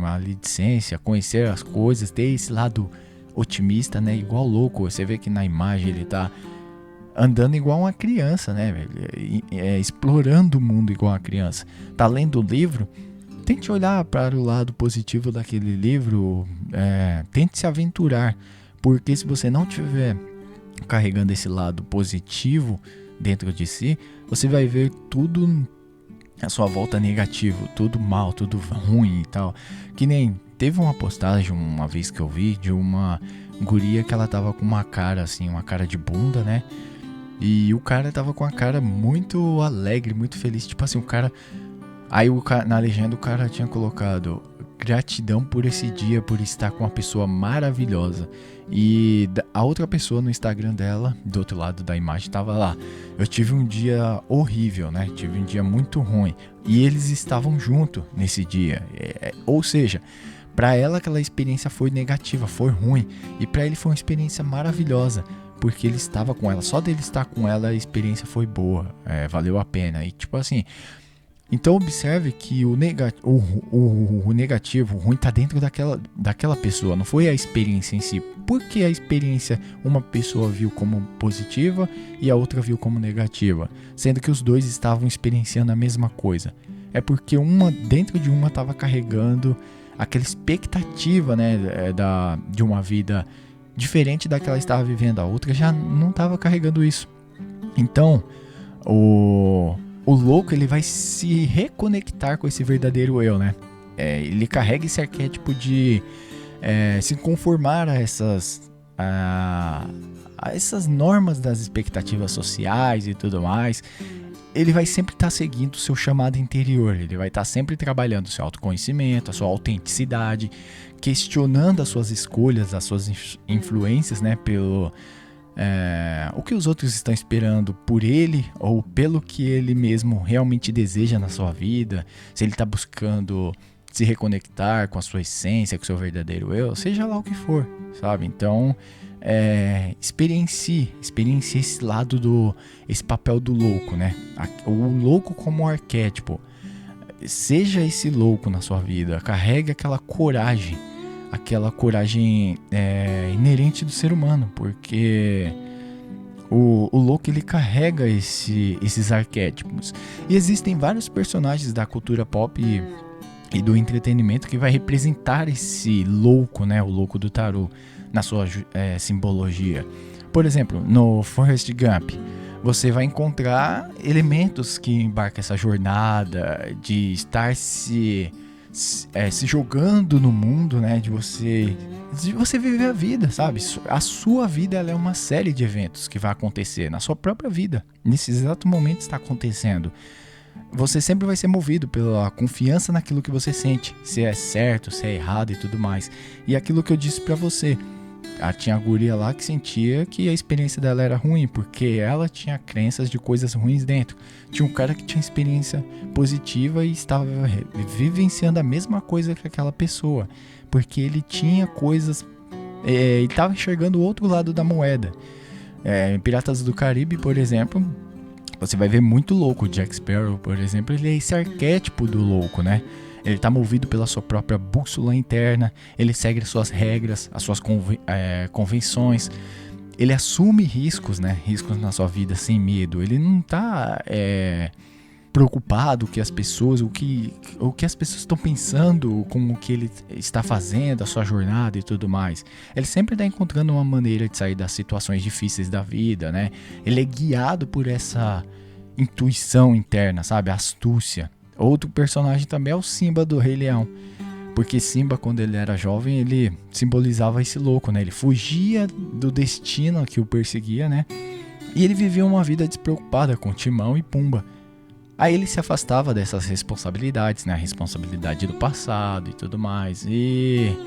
maledicência, conhecer as coisas, ter esse lado otimista, né? Igual louco, você vê que na imagem ele tá andando igual uma criança, né, velho? Explorando o mundo igual uma criança. Tá lendo o livro, tente olhar para o lado positivo daquele livro, tente se aventurar, porque se você não tiver carregando esse lado positivo dentro de si, você vai ver tudo à sua volta negativo, tudo mal, tudo ruim e tal. Que nem teve uma postagem uma vez que eu vi de uma guria que ela tava com uma cara assim, uma cara de bunda, né? E o cara tava com a cara muito alegre, muito feliz, tipo assim, o cara... Aí na legenda o cara tinha colocado gratidão por esse dia, por estar com uma pessoa maravilhosa. E a outra pessoa no Instagram dela, do outro lado da imagem, tava lá: eu tive um dia horrível, né? Tive um dia muito ruim. E eles estavam juntos nesse dia. Ou seja, pra ela aquela experiência foi negativa, foi ruim. E pra ele foi uma experiência maravilhosa, porque ele estava com ela. Só dele estar com ela a experiência foi boa, valeu a pena. E tipo assim... Então observe que o negativo, o ruim tá dentro daquela pessoa, não foi a experiência em si. Porque a experiência uma pessoa viu como positiva e a outra viu como negativa, sendo que os dois estavam experienciando a mesma coisa. É porque dentro de uma estava carregando aquela expectativa, né, de uma vida diferente da que ela estava vivendo, a outra já não estava carregando isso. Então, o louco, ele vai se reconectar com esse verdadeiro eu, né? Ele carrega esse arquétipo de se conformar a essas normas das expectativas sociais e tudo mais. Ele vai sempre estar seguindo o seu chamado interior. Ele vai estar sempre trabalhando o seu autoconhecimento, a sua autenticidade, questionando as suas escolhas, as suas influências, né? O que os outros estão esperando por ele ou pelo que ele mesmo realmente deseja na sua vida, se ele está buscando se reconectar com a sua essência, com o seu verdadeiro eu, seja lá o que for, sabe? Então, experiencie esse lado esse papel do louco, né? O louco como arquétipo. Seja esse louco na sua vida, carregue aquela coragem inerente do ser humano, porque o louco, ele carrega esses arquétipos. E existem vários personagens da cultura pop e do entretenimento que vai representar esse louco, né, o louco do tarô, na sua simbologia. Por exemplo, no Forrest Gump, você vai encontrar elementos que embarcam essa jornada de estar se jogando no mundo, né? De você viver a vida, sabe? A sua vida, ela é uma série de eventos que vai acontecer na sua própria vida. Nesse exato momento está acontecendo. Você sempre vai ser movido pela confiança naquilo que você sente, se é certo, se é errado e tudo mais. E aquilo que eu disse pra você, tinha a guria lá que sentia que a experiência dela era ruim, porque ela tinha crenças de coisas ruins dentro. Tinha um cara que tinha experiência positiva e estava vivenciando a mesma coisa que aquela pessoa, porque ele tinha coisas, ele estava enxergando o outro lado da moeda. Em Piratas do Caribe, por exemplo, você vai ver muito louco. O Jack Sparrow, por exemplo, ele é esse arquétipo do louco, né? Ele está movido pela sua própria bússola interna, ele segue as suas regras, as suas convenções, ele assume riscos, né? Riscos na sua vida sem medo. Ele não está preocupado que as pessoas, o que as pessoas estão pensando com o que ele está fazendo, a sua jornada e tudo mais. Ele sempre está encontrando uma maneira de sair das situações difíceis da vida, né? Ele é guiado por essa intuição interna, sabe? A astúcia. Outro personagem também é o Simba do Rei Leão, porque Simba, quando ele era jovem, ele simbolizava esse louco, né? Ele fugia do destino que o perseguia, né? E ele vivia uma vida despreocupada com Timão e Pumba. Aí ele se afastava dessas responsabilidades, né? A responsabilidade do passado e tudo mais. E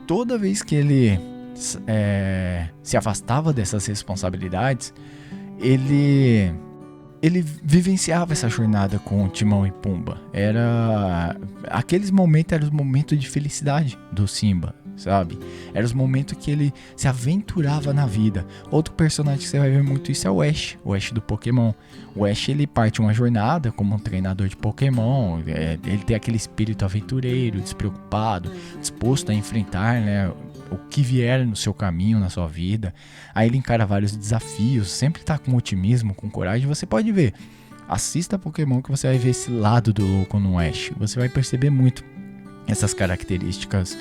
toda vez que ele se afastava dessas responsabilidades, ele vivenciava essa jornada com Timão e Pumba. Aqueles momentos eram os momentos de felicidade do Simba, sabe? Eram os momentos que ele se aventurava na vida. Outro personagem que você vai ver muito isso é o Ash do Pokémon. O Ash, ele parte uma jornada como um treinador de Pokémon. Ele tem aquele espírito aventureiro, despreocupado, disposto a enfrentar, né, o que vier no seu caminho, na sua vida. Aí ele encara vários desafios, sempre tá com otimismo, com coragem. Você pode ver, assista Pokémon que você vai ver esse lado do louco no Ash. Você vai perceber muito essas características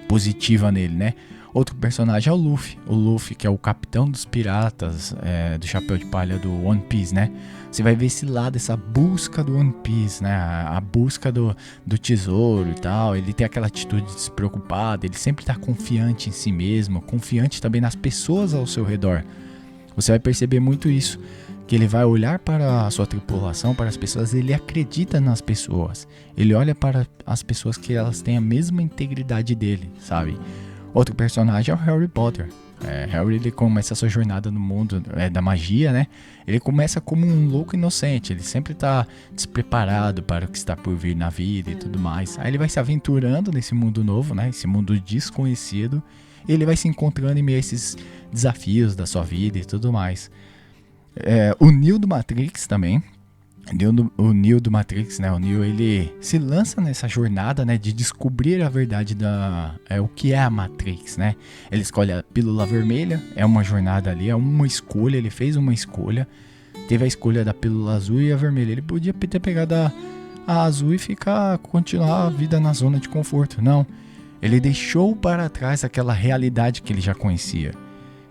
positivas nele, né? Outro personagem é o Luffy, que é o capitão dos piratas, do chapéu de palha do One Piece, né? Você vai ver esse lado, essa busca do One Piece, né? A busca do tesouro e tal. Ele tem aquela atitude despreocupada, ele sempre tá confiante em si mesmo, confiante também nas pessoas ao seu redor. Você vai perceber muito isso, que ele vai olhar para a sua tripulação, para as pessoas, ele acredita nas pessoas. Ele olha para as pessoas que elas têm a mesma integridade dele, sabe? Outro personagem é o Harry Potter. Harry, ele começa a sua jornada no mundo da magia, né? Ele começa como um louco inocente. Ele sempre tá despreparado para o que está por vir na vida e tudo mais. Aí ele vai se aventurando nesse mundo novo, né? Esse mundo desconhecido. E ele vai se encontrando em meio a esses desafios da sua vida e tudo mais. O Neo do Matrix também. O Neo do Matrix, né? O Neo, ele se lança nessa jornada, né, de descobrir a verdade o que é a Matrix, né? Ele escolhe a pílula vermelha, é uma jornada ali, é uma escolha, ele fez uma escolha. Teve a escolha da pílula azul e a vermelha. Ele podia ter pegado a azul e continuar a vida na zona de conforto. Não, ele deixou para trás aquela realidade que ele já conhecia.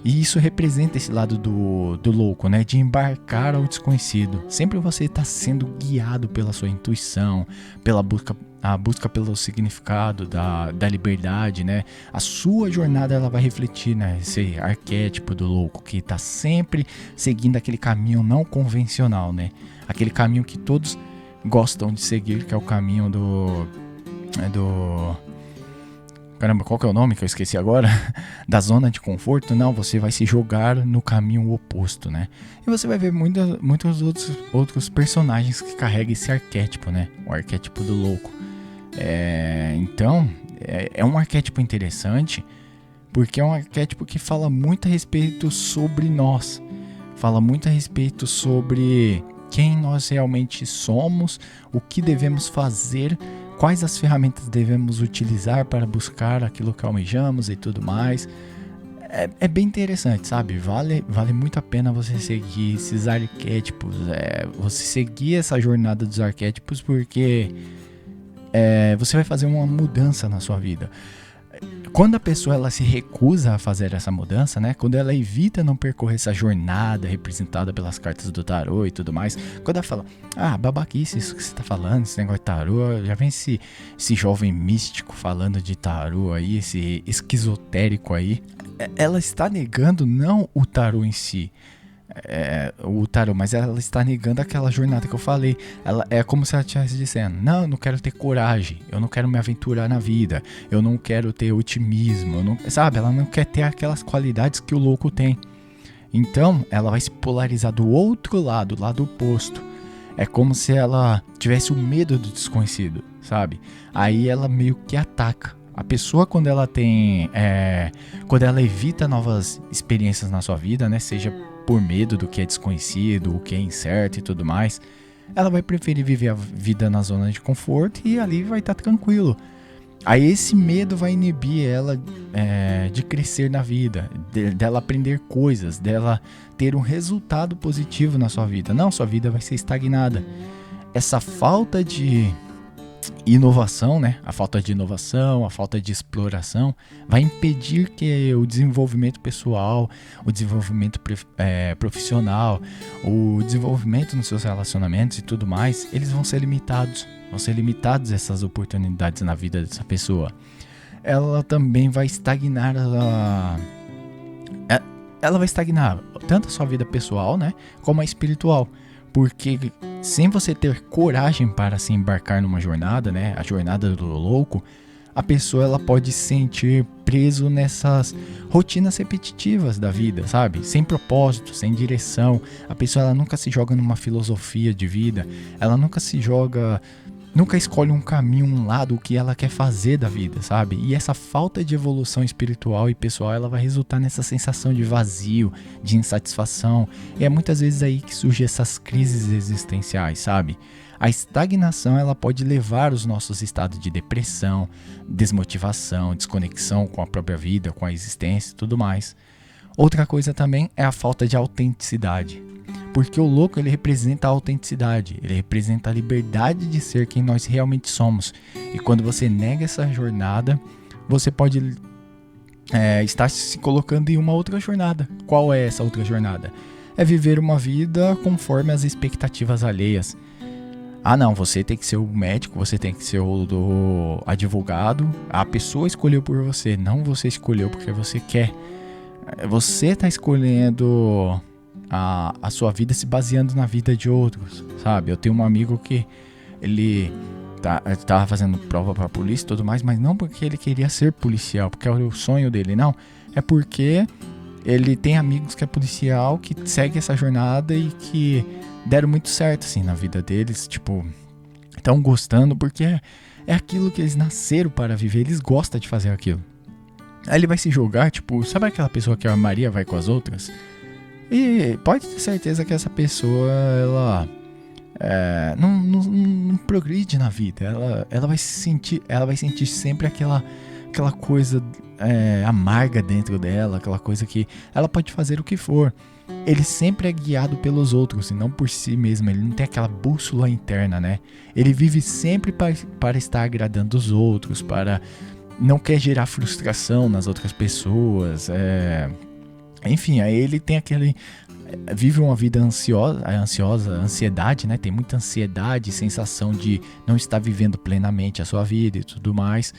E isso representa esse lado do louco, né? De embarcar ao desconhecido. Sempre você está sendo guiado pela sua intuição, pela busca pelo significado da liberdade, né? A sua jornada, ela vai refletir, né, esse arquétipo do louco que está sempre seguindo aquele caminho não convencional, né? Aquele caminho que todos gostam de seguir, que é o caminho Caramba, qual que é o nome que eu esqueci agora? Da zona de conforto. Não, você vai se jogar no caminho oposto, né? E você vai ver muitos outros personagens que carregam esse arquétipo, né? O arquétipo do louco. Então, é um arquétipo interessante, porque é um arquétipo que fala muito a respeito sobre nós. Fala muito a respeito sobre quem nós realmente somos, o que devemos fazer, quais as ferramentas devemos utilizar para buscar aquilo que almejamos e tudo mais. É bem interessante, sabe? Vale muito a pena você seguir esses arquétipos, você seguir essa jornada dos arquétipos, porque você vai fazer uma mudança na sua vida. Quando a pessoa ela se recusa a fazer essa mudança, né? Quando ela evita não percorrer essa jornada representada pelas cartas do tarô e tudo mais, quando ela fala, babaquice isso que você tá falando, esse negócio de tarô, já vem esse jovem místico falando de tarô aí, esse esquizotérico aí, ela está negando não o tarô em si, o tarô, mas ela está negando aquela jornada que eu falei. Ela é como se ela estivesse dizendo, não, eu não quero ter coragem, eu não quero me aventurar na vida, eu não quero ter otimismo, sabe, ela não quer ter aquelas qualidades que o louco tem. Então ela vai se polarizar do outro lado, o lado oposto. É como se ela tivesse o medo do desconhecido, sabe? Aí ela meio que ataca. A pessoa quando ela quando ela evita novas experiências na sua vida, né, seja por medo do que é desconhecido, o que é incerto e tudo mais, ela vai preferir viver a vida na zona de conforto e ali vai estar tranquilo. Aí esse medo vai inibir ela de crescer na vida, dela aprender coisas, dela ter um resultado positivo na sua vida. Não, sua vida vai ser estagnada. Essa falta de inovação, né? A falta de inovação, a falta de exploração vai impedir que o desenvolvimento pessoal, o desenvolvimento profissional, o desenvolvimento nos seus relacionamentos e tudo mais, eles vão ser limitados. Vão ser limitadas essas oportunidades na vida dessa pessoa. Ela também vai estagnar ela vai estagnar tanto a sua vida pessoal, né, como a espiritual. Porque sem você ter coragem para se embarcar numa jornada, né, a jornada do louco, a pessoa ela pode se sentir preso nessas rotinas repetitivas da vida, sabe? Sem propósito, sem direção. A pessoa ela nunca se joga numa filosofia de vida, ela nunca escolhe um caminho, um lado, o que ela quer fazer da vida, sabe? E essa falta de evolução espiritual e pessoal, ela vai resultar nessa sensação de vazio, de insatisfação. E é muitas vezes aí que surgem essas crises existenciais, sabe? A estagnação, ela pode levar os nossos estados de depressão, desmotivação, desconexão com a própria vida, com a existência e tudo mais. Outra coisa também é a falta de autenticidade. Porque o louco, ele representa a autenticidade, ele representa a liberdade de ser quem nós realmente somos. E quando você nega essa jornada, você pode estar se colocando em uma outra jornada. Qual é essa outra jornada? É viver uma vida conforme as expectativas alheias. Não, você tem que ser o médico, você tem que ser o advogado. A pessoa escolheu por você, não você escolheu porque você quer. Você está escolhendo a sua vida se baseando na vida de outros, sabe? Eu tenho um amigo que ele tava fazendo prova pra polícia e tudo mais, mas não porque ele queria ser policial, porque é o sonho dele, não. É porque ele tem amigos que é policial, que segue essa jornada e que deram muito certo, assim, na vida deles, tipo, estão gostando, porque é aquilo que eles nasceram para viver, eles gostam de fazer aquilo. Aí ele vai se jogar, tipo, sabe aquela pessoa que a Maria vai com as outras? E pode ter certeza que essa pessoa, ela não progride na vida. Ela vai sentir sempre aquela coisa amarga dentro dela, aquela coisa que ela pode fazer o que for. Ele sempre é guiado pelos outros e não por si mesmo. Ele não tem aquela bússola interna, né? Ele vive sempre para estar agradando os outros, não quer gerar frustração nas outras pessoas. Enfim, aí ele tem vive uma vida ansiosa, ansiedade, né? Tem muita ansiedade, sensação de não estar vivendo plenamente a sua vida e tudo mais.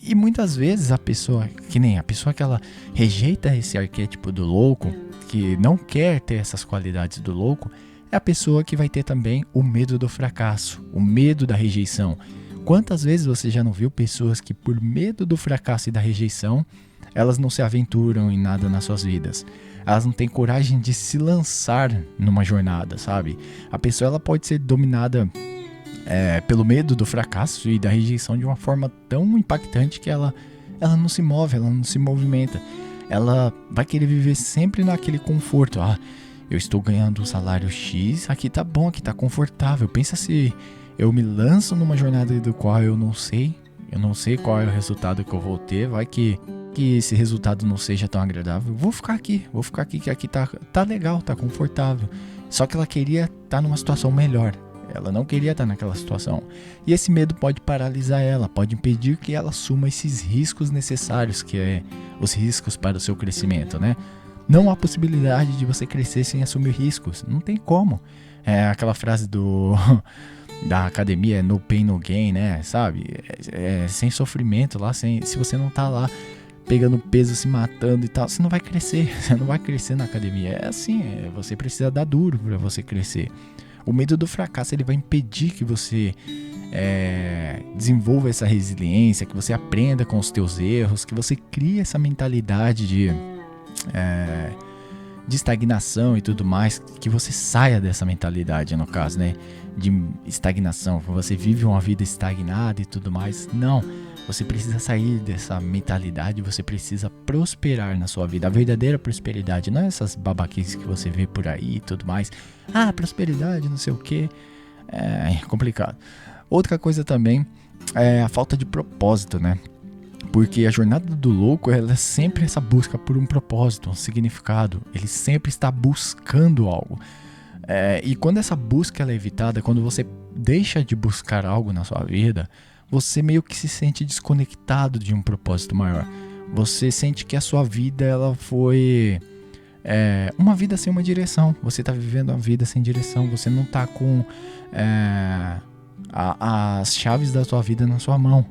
E muitas vezes a pessoa que ela rejeita esse arquétipo do louco, que não quer ter essas qualidades do louco, é a pessoa que vai ter também o medo do fracasso, o medo da rejeição. Quantas vezes você já não viu pessoas que por medo do fracasso e da rejeição, elas não se aventuram em nada nas suas vidas? Elas não têm coragem de se lançar numa jornada, sabe? A pessoa ela pode ser dominada pelo medo do fracasso e da rejeição de uma forma tão impactante que ela não se move, ela não se movimenta. Ela vai querer viver sempre naquele conforto. Eu estou ganhando um salário X, aqui tá bom, aqui tá confortável. Pensa se eu me lanço numa jornada do qual eu não sei qual é o resultado que eu vou ter, vai que esse resultado não seja tão agradável. Vou ficar aqui que aqui tá legal, tá confortável. Só que ela queria estar numa situação melhor. ela não queria estar naquela situação. E esse medo pode paralisar ela, pode impedir que ela assuma esses riscos necessários, que é os riscos para o seu crescimento, né? Não há possibilidade de você crescer sem assumir riscos, não tem como. É aquela frase da academia, no pain, no gain, né? Sabe? Sem sofrimento lá, se você não tá lá pegando peso, se matando e tal, você não vai crescer, você não vai crescer na academia. É assim, você precisa dar duro para você crescer. O medo do fracasso, ele vai impedir que você desenvolva essa resiliência, que você aprenda com os teus erros, que você crie essa mentalidade de estagnação e tudo mais, que você saia dessa mentalidade, no caso, né, de estagnação, você vive uma vida estagnada e tudo mais. Não, você precisa sair dessa mentalidade, você precisa prosperar na sua vida. A verdadeira prosperidade, não é essas babaquices que você vê por aí e tudo mais. Prosperidade, não sei o que, é complicado. Outra coisa também é a falta de propósito, né? Porque a jornada do louco, ela é sempre essa busca por um propósito, um significado. Ele sempre está buscando algo. E quando essa busca ela é evitada, quando você deixa de buscar algo na sua vida, você meio que se sente desconectado de um propósito maior. Você sente que a sua vida ela foi uma vida sem uma direção. Você está vivendo uma vida sem direção. Você não está com as chaves da sua vida na sua mão.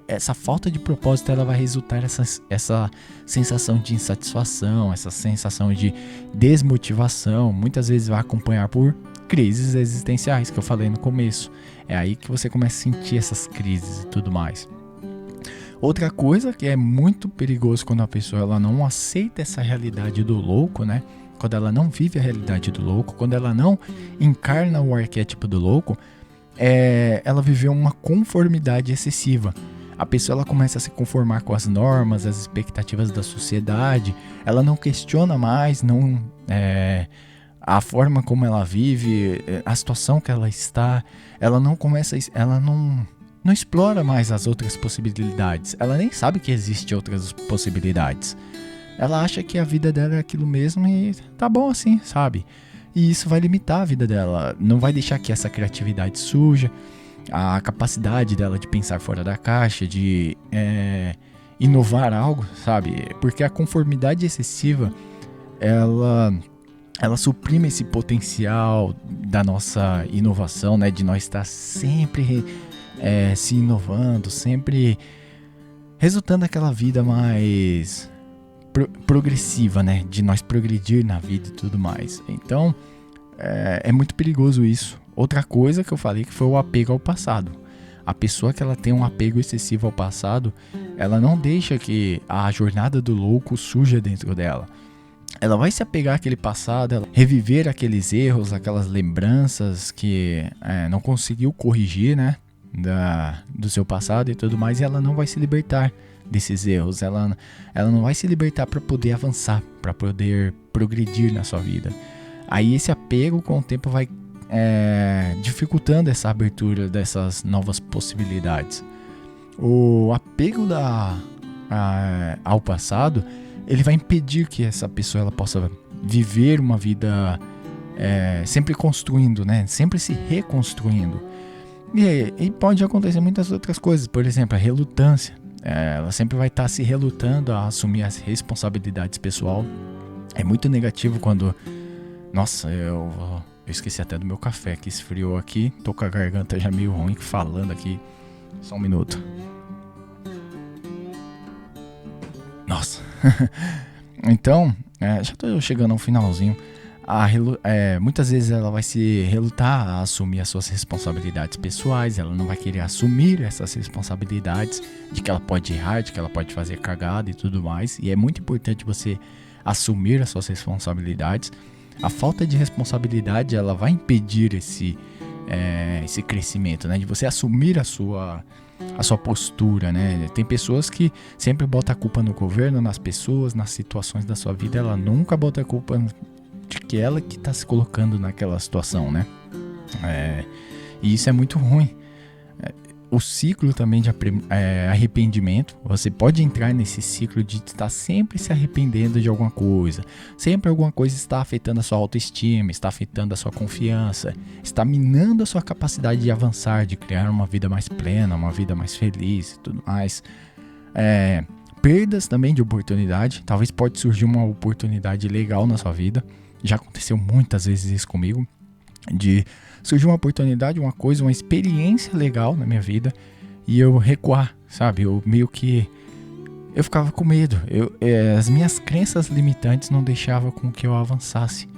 Essa falta de propósito ela vai resultar essa sensação de insatisfação, essa sensação de desmotivação. Muitas vezes vai acompanhar por crises existenciais, que eu falei no começo. É aí que você começa a sentir essas crises e tudo mais. Outra coisa que é muito perigoso quando a pessoa ela não aceita essa realidade do louco, né? Quando ela não vive a realidade do louco, quando ela não encarna o arquétipo do louco, ela viveu uma conformidade excessiva. A pessoa ela começa a se conformar com as normas, as expectativas da sociedade. Ela não questiona mais, a forma como ela vive, a situação que ela está. Ela não explora mais as outras possibilidades. Ela nem sabe que existem outras possibilidades. Ela acha que a vida dela é aquilo mesmo e tá bom assim, sabe? E isso vai limitar a vida dela, não vai deixar que essa criatividade surja, a capacidade dela de pensar fora da caixa, de inovar algo, sabe? Porque a conformidade excessiva, ela suprime esse potencial da nossa inovação, né? De nós estar sempre se inovando, sempre resultando naquela vida mais progressiva, né? De nós progredir na vida e tudo mais. Então, é muito perigoso isso. Outra coisa que eu falei que foi o apego ao passado. A pessoa que ela tem um apego excessivo ao passado, ela não deixa que a jornada do louco surja dentro dela. Ela vai se apegar àquele passado, ela reviver aqueles erros, aquelas lembranças que não conseguiu corrigir, né? Do seu passado e tudo mais, e ela não vai se libertar desses erros, ela não vai se libertar para poder avançar, para poder progredir na sua vida. Aí esse apego com o tempo vai dificultando essa abertura dessas novas possibilidades. O apego ao passado, ele vai impedir que essa pessoa ela possa viver uma vida sempre construindo, né? Sempre se reconstruindo. E pode acontecer muitas outras coisas, por exemplo, a relutância. Ela sempre vai estar se relutando a assumir as responsabilidades pessoal. É muito negativo quando... Nossa, eu esqueci até do meu café que esfriou aqui. Tô com a garganta já meio ruim falando aqui. Só um minuto. Nossa. Então, já tô chegando ao finalzinho. Muitas vezes ela vai se relutar a assumir as suas responsabilidades pessoais. Ela não vai querer assumir essas responsabilidades de que ela pode errar, de que ela pode fazer cagada e tudo mais. E é muito importante você assumir as suas responsabilidades. A falta de responsabilidade ela vai impedir esse crescimento, né? De você assumir a sua postura, né? Tem pessoas que sempre botam a culpa no governo, nas pessoas, nas situações da sua vida. Ela nunca bota a culpa de que ela que está se colocando naquela situação, né? E isso é muito ruim. o ciclo também de arrependimento. Você pode entrar nesse ciclo de estar sempre se arrependendo de alguma coisa. Sempre alguma coisa está afetando a sua autoestima, está afetando a sua confiança, está minando a sua capacidade de avançar, de criar uma vida mais plena, uma vida mais feliz e tudo mais. Perdas também de oportunidade. Talvez pode surgir uma oportunidade legal na sua vida. Já aconteceu muitas vezes isso comigo. De surgir uma oportunidade, uma coisa, uma experiência legal na minha vida e eu recuar, sabe? Eu ficava com medo. As minhas crenças limitantes não deixavam com que eu avançasse.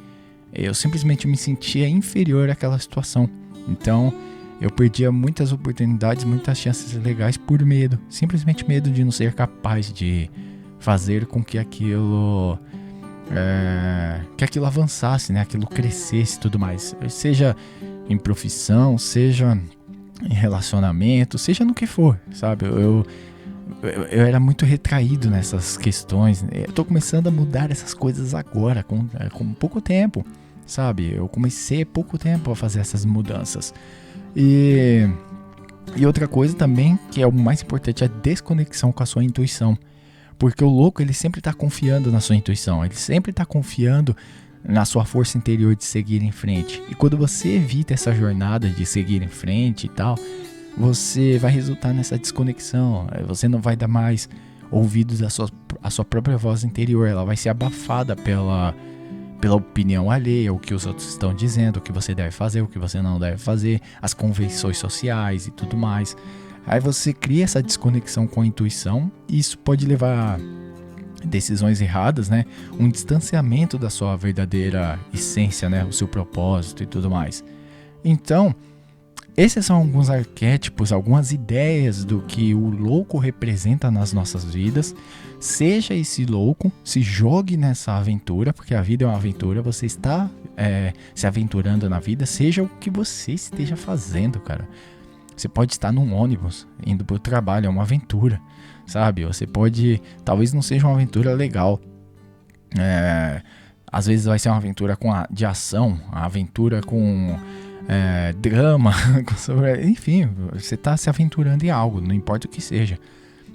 Eu simplesmente me sentia inferior àquela situação. Então, eu perdia muitas oportunidades, muitas chances legais por medo. Simplesmente medo de não ser capaz de fazer com que aquilo avançasse, né? Aquilo crescesse e tudo mais. Seja em profissão, seja em relacionamento, seja no que for, sabe? Eu era muito retraído nessas questões. Eu tô começando a mudar essas coisas agora, com pouco tempo, sabe? Eu comecei há pouco tempo a fazer essas mudanças. E outra coisa também, que é o mais importante, é a desconexão com a sua intuição. Porque o louco, ele sempre tá confiando na sua intuição, ele sempre tá confiando na sua força interior de seguir em frente. E quando você evita essa jornada de seguir em frente e tal, você vai resultar nessa desconexão. Você não vai dar mais ouvidos à sua própria voz interior, ela vai ser abafada pela opinião alheia, o que os outros estão dizendo, o que você deve fazer, o que você não deve fazer, as convenções sociais e tudo mais. Aí você cria essa desconexão com a intuição e isso pode levar a decisões erradas, né? Um distanciamento da sua verdadeira essência, né? O seu propósito e tudo mais. Então, esses são alguns arquétipos, algumas ideias do que o louco representa nas nossas vidas. Seja esse louco, se jogue nessa aventura, porque a vida é uma aventura, você está se aventurando na vida, seja o que você esteja fazendo, cara. Você pode estar num ônibus, indo pro trabalho, é uma aventura, sabe? Você pode, talvez não seja uma aventura legal. Às vezes vai ser uma aventura de ação, uma aventura com drama, enfim, você está se aventurando em algo, não importa o que seja.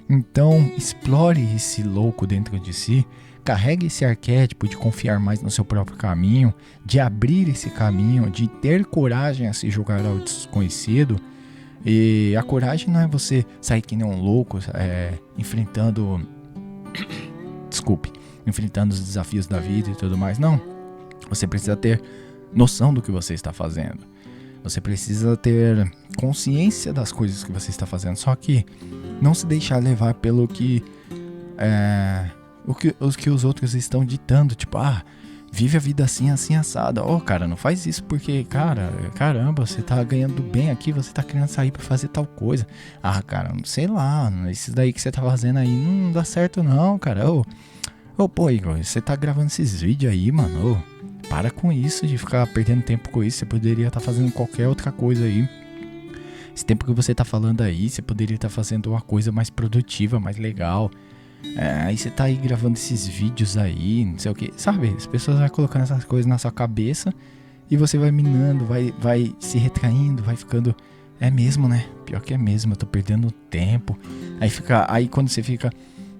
Então, explore esse louco dentro de si, carregue esse arquétipo de confiar mais no seu próprio caminho, de abrir esse caminho, de ter coragem a se jogar ao desconhecido. E a coragem não é você sair que nem um louco, enfrentando os desafios da vida e tudo mais. Não, você precisa ter noção do que você está fazendo. Você precisa ter consciência das coisas que você está fazendo. Só que não se deixar levar pelo que os outros estão ditando. Tipo, vive a vida assim, assim, assada. Cara, não faz isso porque, caramba, você tá ganhando bem aqui, você tá querendo sair pra fazer tal coisa. Cara, sei lá, esses daí que você tá fazendo aí não dá certo não, cara. Pô, Igor, você tá gravando esses vídeos aí, mano. Para com isso de ficar perdendo tempo com isso. Você poderia estar fazendo qualquer outra coisa aí. Esse tempo que você tá falando aí, você poderia estar fazendo uma coisa mais produtiva, mais legal. Aí você tá aí gravando esses vídeos aí, não sei o que, sabe? As pessoas vão colocando essas coisas na sua cabeça e você vai minando, vai se retraindo, vai ficando... É mesmo, né? Pior que é mesmo, eu tô perdendo tempo. Aí quando você fica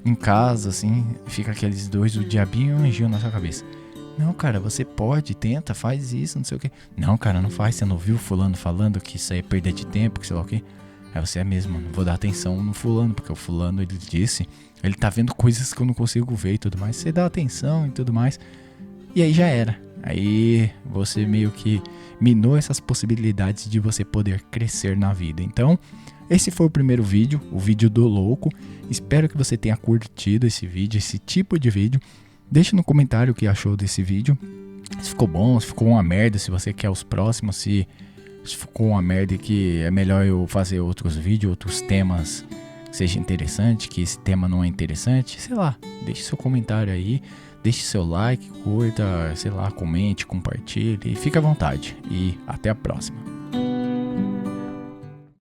em casa, assim, fica aqueles dois, o diabinho e o anjinho na sua cabeça. Não, cara, você pode, tenta, faz isso, não sei o que. Não, cara, não faz, você não viu fulano falando que isso aí é perder de tempo, que sei lá o que. Aí você mesmo, não vou dar atenção no fulano, porque o fulano, ele disse, ele tá vendo coisas que eu não consigo ver e tudo mais. Você dá atenção e tudo mais, e aí já era. Aí você meio que minou essas possibilidades de você poder crescer na vida. Então, esse foi o primeiro vídeo, o vídeo do louco. Espero que você tenha curtido esse vídeo, esse tipo de vídeo. Deixe no comentário o que achou desse vídeo. Se ficou bom, se ficou uma merda, se você quer os próximos, se ficou uma merda e que é melhor eu fazer outros vídeos, outros temas que seja interessante, que esse tema não é interessante, sei lá, deixe seu comentário aí, deixe seu like, curta, sei lá, comente, compartilhe, fique à vontade e até a próxima.